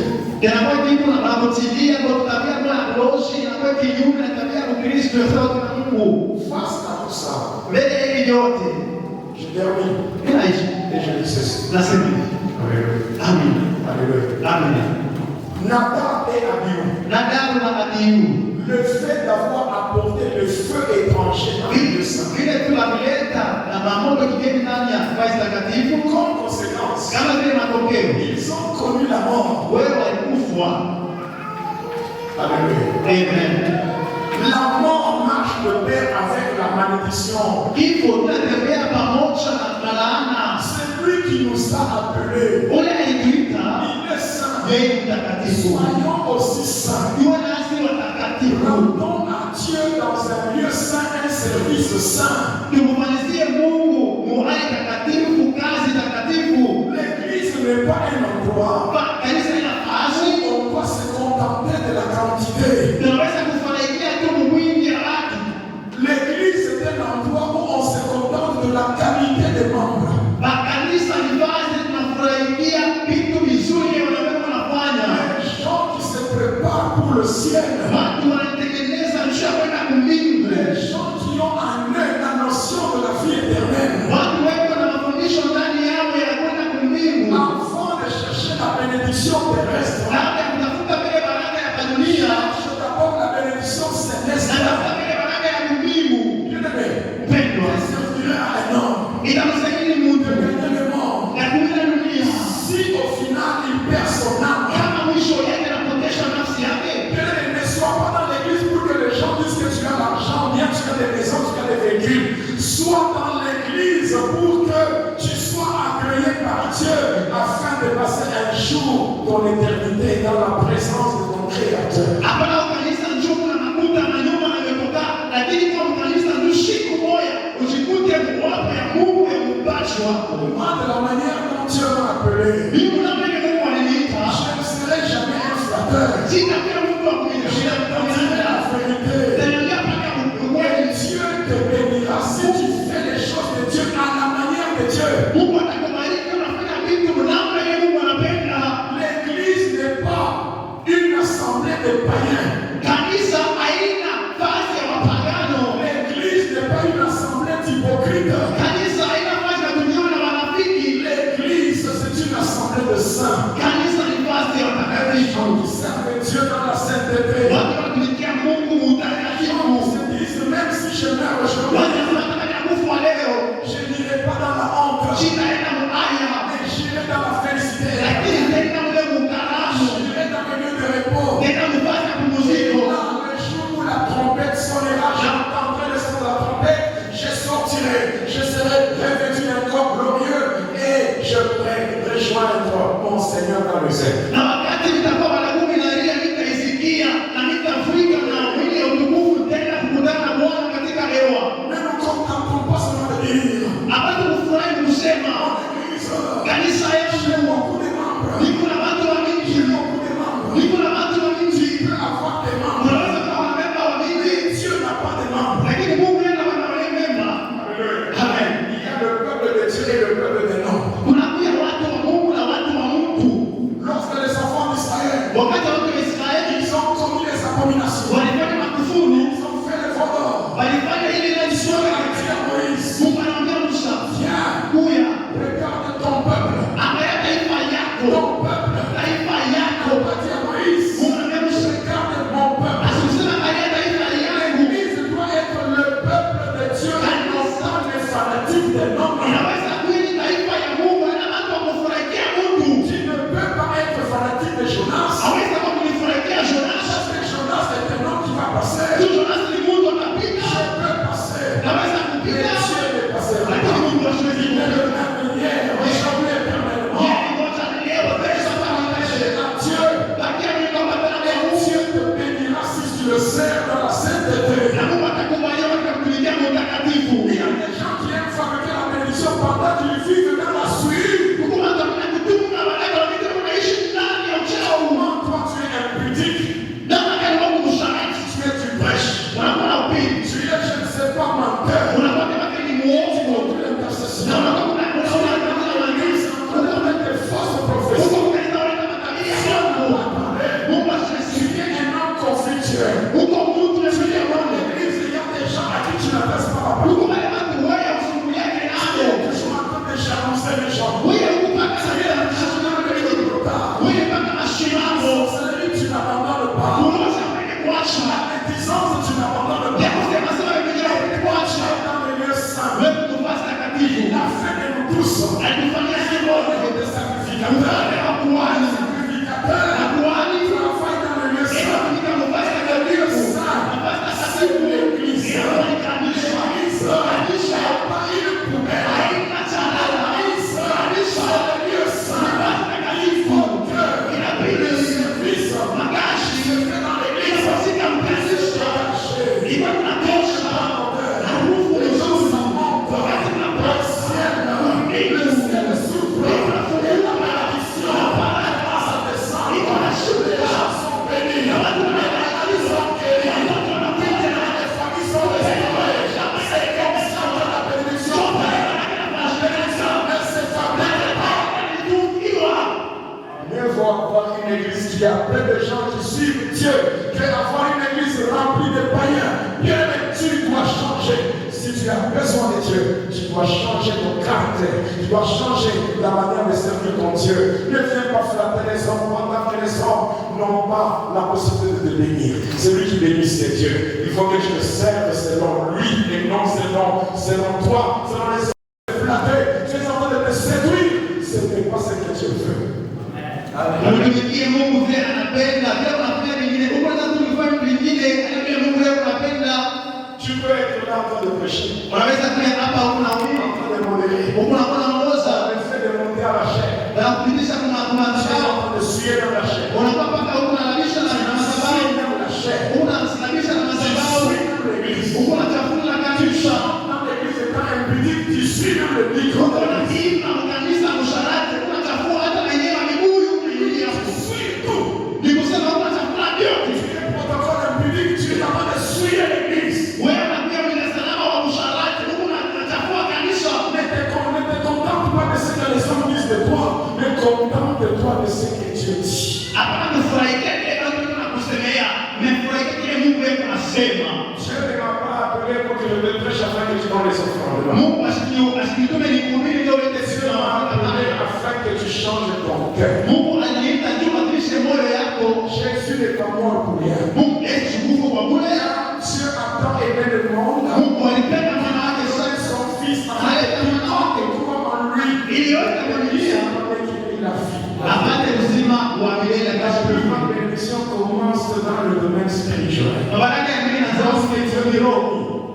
Face à tout ça, je termine et je dis ceci. Alléluia. Nadab et Abihu, le fait d'avoir apporté le feu étranger dans le sang, comme conséquence, ils ont connu la mort. Alléluia. Amen. La mort marche de pair avec la malédiction. C'est lui qui nous a appelés. Il est saint. Soyons aussi saints. Rendons à Dieu dans un lieu saint un service saint. L'église n'est pas un endroit où on doit se contenter de la quantité. L'église est un endroit où on se contente de la qualité des membres. Les gens qui se préparent pour le ciel. Les gens qui ont en eux la notion de la vie éternelle. Avant de chercher la bénédiction terrestre, cherche d'abord la bénédiction céleste. Si au final il perd son âme, ne sois pas dans l'église pour que les gens disent que tu as l'argent, bien tu as des maisons, tu as des véhicules. Sois dans l'église pour que tu sois accueilli par Dieu afin de passer un jour ton éternité dans la présence de ton Créateur. Moi, de la manière dont Dieu m'a appelé, je ne serai jamais un flatteur. Je dirai la vérité. Et Dieu te bénira si tu fais les choses de Dieu à la manière de Dieu. L'église n'est pas une assemblée de païens. L'église n'est pas une assemblée d'hypocrites. L'église, c'est une assemblée de saints. Les gens qui servent Dieu dans la sainteté. Seigneur dans le ciel. Mais nous ne contentons pas seulement de dire. Kanisa yetu J'ai beaucoup de membres. liko na watu wa mingi, J'ai beaucoup de membres. liko na watu wa mingi. Tu peux avoir des membres. Unaweza kuwa na memba wa mingi, Dieu n'a pas de membres. lakini Mungu yeye ana wale memba. Amen. Il y a le peuple de Dieu et le peuple des noms. Kuna pia watu wa Mungu na watu wa Mungu. Lorsque les enfants d'Israël, Wakati watu wa Israeli ils ont commis les abominations, walifanya makufuru, ils ont fait les faux d'or. walifanya ile na Dieu historia. a dit à Moïse, Mungu anamwambia Musa, viens, kuya, regarde ton peuple. angalia taifa yako, Ton peuple. taifa yako. On va dire à Moïse, Mungu anamwambia Musa, regarde mon peuple. asisema angalia taifa yangu. L'Église doit être le peuple de Dieu et non pas les fanatiques des noms. Inaweza kuwa taifa ya Mungu na watu wa kufurahikia Mungu. Tu ne peux pas être fanatique de Jonas. Hawezi kama kulifurahikia Jonas. Parce que Jonas est un homme qui va passer. Tu Jonas ni Mungu atapita. Je peux passer. Naweza Mais kupita. Dieu ne passera Lakini pas. Mungu hasiwezi Il est kupita. le même hier, aujourd'hui et éternellement. Yeye ngoja leo kesho kama kesho. Et à Dieu, Lakini kama tena et Dieu te bénira si tu le sers dans la sainteté. na Mungu atakubalia kutumikia mtakatifu. Il y a des gens qui aiment fabriquer la bénédiction pendant qu'ils vivent dans la suite. Mungu atakubalia kutunga baraka na vitu unaishi ndani ya uchao. Comment toi tu es impudique, Na kama Mungu msharati. tu es du prêche. Unakuwa na upendo. Tu es, je ne sais pas, menteur. Unakuwa kama ni muovu. Tu es intercesseur. Na unakuwa On met des fausses prophéties. Mungu anaona matabia yako. Mungu Tu es un homme conflictuel. uko mtu Tu es unasikia dans Mungu. l'église, il y a des gens à qui tu n'adresses pas la parole. Mungu wale watu wao usimuliake Tu nao. es toujours en train de jalouser les gens. Wewe ukupaka sabia na mshahara wewe paka mashimamo. Sorcellerie, tu n'abandonnes pas. Kuoza kwenye kuacha. La médisance, tu n'abandonnes Ya pas. kusema sema Biblia kwenye kuacha. Dans les lieux saints, Wewe kufanya takatifu. il a fait de nous tous Alikufanyia sio des sacrificateurs. Mfano wa kuhani. Sacrificateurs. Na kuhani Travaille dans les lieux saints. katika mavazi takatifu. Mavazi takatifu L'église. ni kanisa. Kanisa Pas une poubelle. haina chalala. Kanisa mavazi takatifu. Inabidi Service. magashi inafanyika mkanisa. Iwe kunatosha harufu nzuri wakati mnaposa mbingu inafunguka iko na shuhuda na watu wanaangalia watoto wanapita Mieux vaut avoir une église qui a plein de gens qui suivent Dieu que d'avoir une église remplie de païens. Bien aimé, tu dois changer. Si tu as besoin de Dieu, tu dois changer ton caractère. Tu dois changer la manière de servir ton Dieu. Ne viens pas flatter les hommes pendant que les hommes n'ont pas la possibilité de te bénir. C'est lui qui bénit, c'est Dieu. Il faut que je te serve selon lui et non selon toi, selon les hommes flattés. Tu es en train de te séduire. Ce n'est pas ce que Dieu veut. Mtumikie Mungu vile anapenda, vile unafanya vingine. Mungu anataka tulifanye vingine, anambia Mungu leo unapenda. Tu peux être là en train de prêcher, Unaweza kuwa hapa una en umma, train de modérer, una unaongoza, le fait de monter à la chair, na kupitisha kuna tu es en mshahara. train de suer dans la chair, Unakuwa mpaka unalalisha na madhabahu. suer dans la chair, Unasilamisha na madhabahu. suer dans l'église. Uko unachafuna kanisa. Dans l'église étant impudique, tu suis dans le micro. Unaimba kanisa msharati, unachafua hata wenyewe miguu unaingia. Tu suis tout. Ni kusema unachafuna vyote. Tu es protocole impudique, tu es en train de suer l'église. Wewe unakuwa mwenye salama wa msharati, huko unachafua kanisa. Ne te contente pas de ce que les hommes disent de toi, mais contente-toi de ce que Dieu dit. Hapana kufurahikia kile Mungu anakusemea, mfurahie kile Mungu yeye anasema. Dieu ne m'a pas appelé pour que je te prêche afin que tu donnes les offrandes. Mungu asinitume nikuhubiri ndio ulete Dieu sio m'a appelé na afin que tu changes ton cœur. Mungu aniita juu badilishe moyo yako. Jésus n'est pas mort pour rien. Mungu Yesu kufa kwa bure. Dieu a tant aimé le monde. Mungu alipenda mwana wake Seul sana. son fils a été quiconque croit en lui. Ili yote familia Afin qu'il ait la vie. apate uzima wa milele La katika plus Mungu. grande bénédiction commence dans le domaine spirituel. Baraka ya mbinguni inaanza kwa kiroho.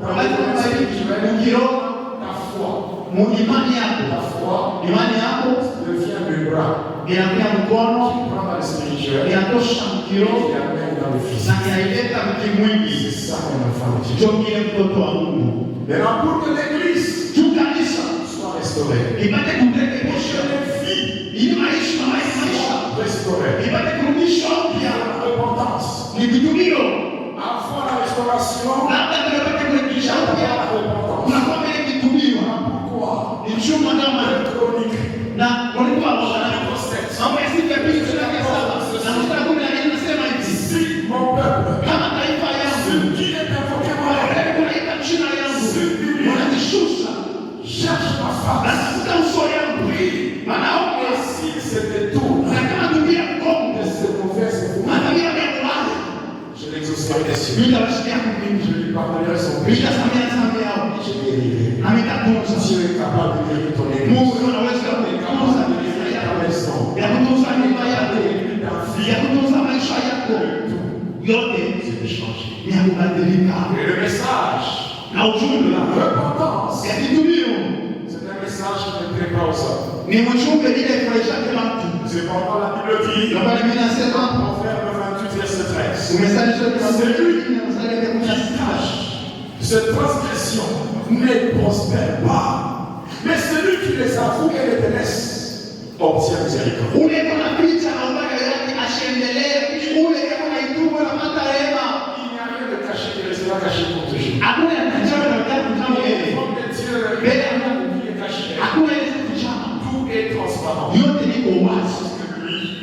Wakati unabariki kiroho, Ta foi, mu imani yako, ta foi imani yako devient le bras. Il a mis un mkono. Qui prend dans le spirituel. Il a touché un kilo. Il amène dans le physique. Na inaileta mkimwingi. C'est ça un enfant de Dieu. Joki mtoto wa Mungu. Maintenant pour que l'église soit restaurée. Ipate kurekebishwa vie. Ili maisha. Restaurée. Ipate kurudishwa upya. La repentance. Ni kitubio. Avant la restauration. Labda tunapata kurekebisha upya. Unakuwa mbele kitubio. Pourquoi? Ni chuma kama chronique. Na walikuwa wana mambo ya siku ya pili tunataka saba. Na mstari 14 nasema hivi. Si mon peuple. Kama taifa yangu. Qui est invoqué par kunaita jina yangu. Wanajishusha. Cherche ma face. Natafuta uso yangu. Wanaomba si c'était tout. na kama dunia kombe. De ces mauvaises Matabia ya kulala. je l'exaucerai des cieux. Bila washikia kumbini. Je lui pardonnerai son péché. Bila samia samia yao. Je guérirai. Ametatunza. Dieu est capable de guérir ton église. Mungu anaweza kutunza Ta maison. ya kutunza nyumba yako. Ya kutunza maisha yako. Yote ni ya kubadilika. Et le message, Na ujumbe la repentance, ya kitubio c'est un message qui ne plaît pas aux hommes. ni ujumbe ile ifurahisha kila mtu. Cependant, la Bible dit, Ndio maana mimi nasema Proverbe 28, verset 13. umesalisha kwa sababu na mstari wa 16. Cette transgression ne prospère pas. Mais celui qui les avoue et les délaisse obtient miséricorde. Ule kuna picha na ubaya yake ashendelee, ule kama naitubu na mata rehema. Il n'y a rien de caché qui restera caché pour toujours. Hakuna kichana na kitabu kama yeye. Comme de Dieu, Mbele ya rien ne est caché. hakuna ile kichana. Tout est transparent. Yote ni kwa wazi.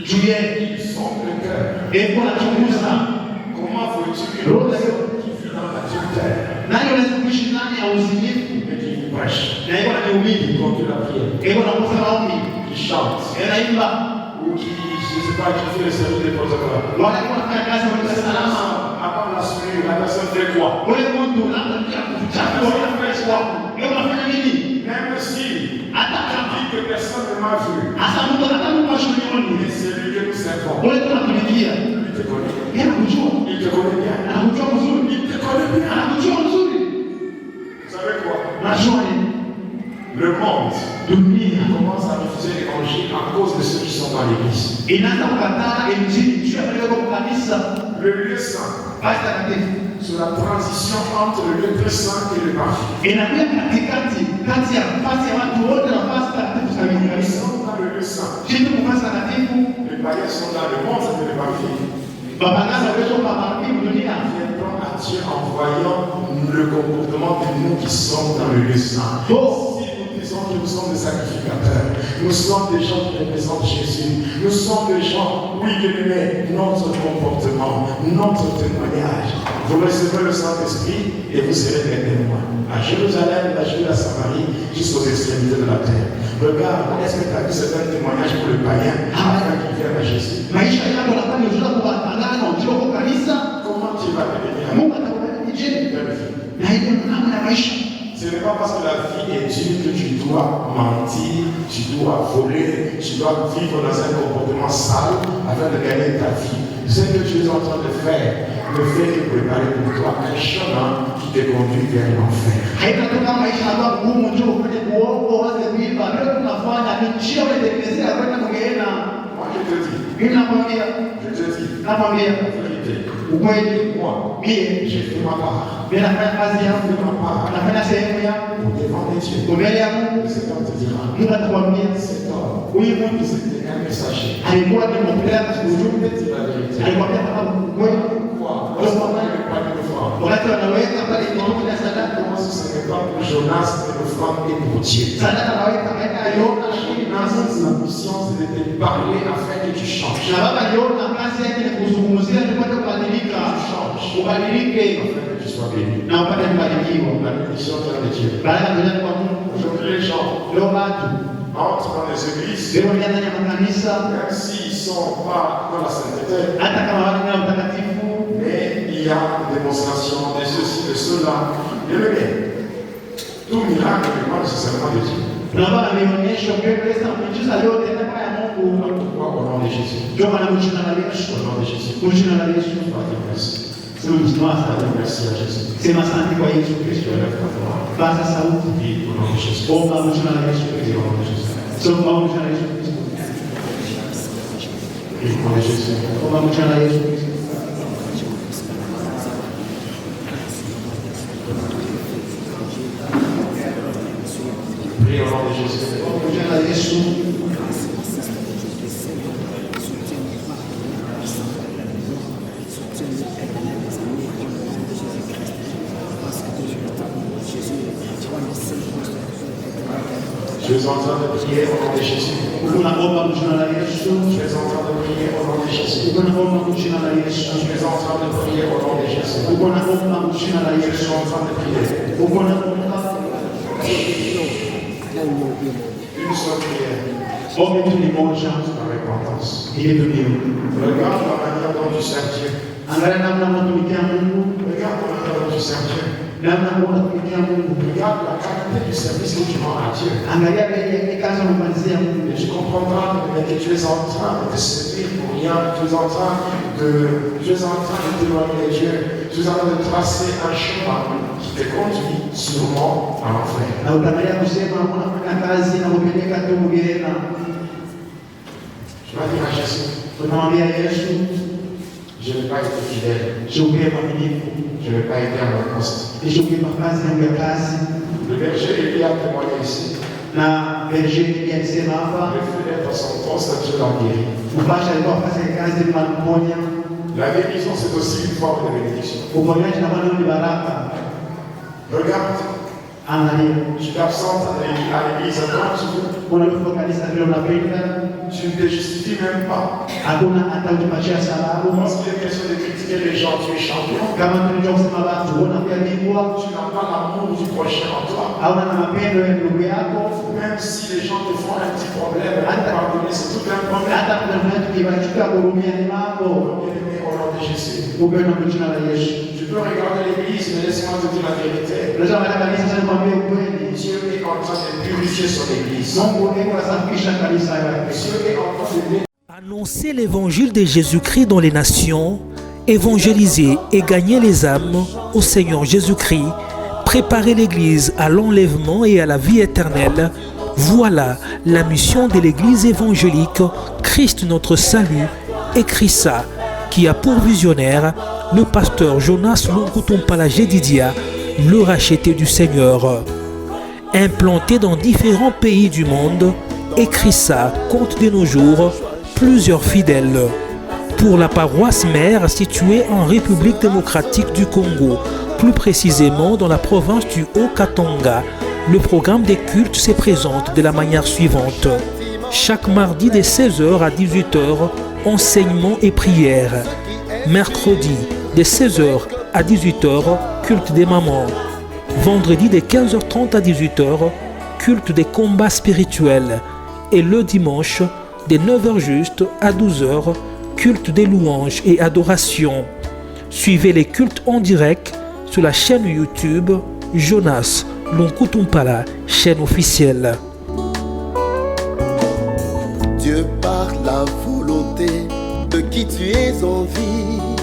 Juu yake Il sonde le cœur. eko na chunguza. Comment veux-tu que Roho l'homme qui vit dans l'adultère Nani unaweza kuishi ndani ya uzinifu et qui vous prêche, na eko na umili. qui conduit la prière, Eko na kusema maombi. qui chante, Anaimba. ou qui, je ne sais pas, qui fait le service des protocoles. Wala kuna fanya kazi kwa salama. Avant la soirée, la personne fait quoi? Ule mtu labda pia kuchapa wala fresh wako. Leo unafanya nini? Même si Hata kama dit que personne ne m'a vu, hasa mtu anataka kushunioni. mais c'est lui que nous servons. Ule tunatumikia. Il te connaît. Yeye anakujua. Il te connaît bien. Anakujua mzuri. Il te connaît bien. Anakujua mzuri. Vous savez quoi? Unajua nini? Le monde Dunia commence à refuser l'évangile à cause de ceux qui sont dans l'église. inaanza kukataa injili juu ya wale wako kanisa. Le lieu saint, Basi takatifu. sur la transition entre le lieu très saint et le parfum. Inakuja katikati kati ya nafasi ya watu wote na nafasi takatifu za Ils kanisa. sont dans le lieu saint. Kitu nafasi takatifu. Les païens sont dans le monde de le parfum. Babanaza wetu kwa marafiki dunia. Viendront à Dieu en voyant le comportement de nous qui sommes dans le lieu saint. Oh. Si nous disons que nous sommes des sacrificateurs, nous sommes des gens qui représentent Jésus, nous sommes des gens, oui, bien-aimés, notre comportement, notre témoignage. Vous recevrez le Saint-Esprit et vous serez des témoins. À Jérusalem, la Judée, la Samarie, jusqu'aux extrémités de la terre. Regarde, est-ce que tu as vu certains témoignages pour le païen afin qu'il vienne à Jésus? Maisha yako yanataka ndio kuwatangaza na ujio kwa kanisa. Comment tu vas devenir Mungu atakubariki je? Na hiyo namna ya maisha. Ce n'est pas parce que la vie est dure que tu dois mentir, tu dois voler, tu dois vivre dans un comportement sale afin de gagner ta vie. Ce que tu es en train de faire ne fait que préparer pour toi un chemin qui te conduit vers l'enfer. Haitatoka maisha yako ngumu njoo kwenye kuongo waze kuiba. Leo tunafanya ni njia unatengenezea kwenda kungeena. Moi je te dis, Mimi nakwambia, namwambia la vérité. ukweli. Moi, Mie j'ai fait ma part. mimi nafanya kazi yangu, nafanya sehemu yangu Au devant de Dieu. mbele ya Mungu. Le Seigneur te dira, Mungu atakwambia cet homme, huyu mtu c'était un messager. alikuwa ni mpeleka katika ujumbe. Je te dis la vérité. Alikwambia kama ukweli. Pourquoi? Parce qu'on a le panier de foi. Wakati wanaweka pale kiwango cha sadaka, Comment ce n'est pas pour Jonas, mais l'offrande est pour Dieu. sadaka naweka kaeka Yona Jonas, sa mission, c'est de te parler afin que tu changes. na baba Yona kazi yake ni kuzungumzia tupate kubadilika, ubadilike Afin que tu sois béni. na upate kubarikiwa. La bénédiction vient de Dieu. Baraka zinaenda kwa Mungu. Aujourd'hui, les gens Leo watu entrent dans les églises, leo ni ndani ya makanisa, même s'ils ne sont pas dans la sainteté, hata kama watu ni mtakatifu, mais il y a des démonstrations de ceci, de cela. Bien-aimé, tout miracle dépend nécessairement de Dieu. tunaomba ameonyesha pesa miujiza yote na kwa ya Mungu. Pourquoi? Au nom de Jésus. Ndio maana mjina la Yesu, Au nom de Jésus. mjina la Yesu. Merci. Sema mjina wa Merci à Jésus. Sema asante kwa Yesu Je Kristo. lève ta voix. Baza sauti. Dis au nom de Jésus. Omba mjina la Yesu Dis Kristo. au nom de Jésus. Soma mjina la Yesu Kristo. Prie au nom de Jésus. Je suis en train de prier au nom de Jésus. Je suis en train de prier au nom de Jésus. Je suis en train de prier au nom de Jésus. Je suis en train de prier. Une seule prière. La repentance. Regarde la manière dont tu sers Dieu. Regarde la manière dont tu sers Dieu. Regarde la qualité du service que tu rends à Dieu. Et tu comprendras que tu es en train de servir pour rien. Tu es en train de témoigner Dieu. Tu es en train de tracer un chemin qui te conduit sûrement à l'enfer. Tu vas dire à Jésus, je ne vais pas être fidèle. Je ne vais pas être à mon poste. Le berger Élie a témoigné ici. Le fait d'être à son poste, Dieu l'a guéri. La guérison, c'est aussi une forme de bénédiction. Regarde. Tu t'absentes à l'église quand tu veux. Tu ne te justifies même pas. Parce qu'il est question de critiquer les gens, tu es champion. Tu n'as pas l'amour du prochain en toi. Même si les gens te font un petit problème, pardonner, c'est tout un problème. Au nom de Jésus. Tu peux regarder l'église, mais laisse-moi te dire la vérité. Dieu est en train de purifier son église. Annoncer l'évangile de Jésus-Christ dans les nations, évangéliser et gagner les âmes au Seigneur Jésus-Christ, préparer l'Église à l'enlèvement et à la vie éternelle, voilà la mission de l'Église évangélique Christ notre salut, Écrissa, qui a pour visionnaire le pasteur Jonas Lonkutumpala Didia, le racheté du Seigneur. Implanté dans différents pays du monde, Écrissa compte de nos jours plusieurs fidèles. Pour la paroisse mère située en République démocratique du Congo, plus précisément dans la province du Haut-Katanga, le programme des cultes se présente de la manière suivante. Chaque mardi de 16h à 18h, enseignement et prière. Mercredi de 16h à 18h, culte des mamans. Vendredi de 15h30 à 18h, culte des combats spirituels. Et le dimanche, de 9h juste à 12h, culte des louanges et adoration. Suivez les cultes en direct sur la chaîne YouTube Jonas Lonkutumpala, chaîne officielle. Dieu par la volonté de qui tu es en vie.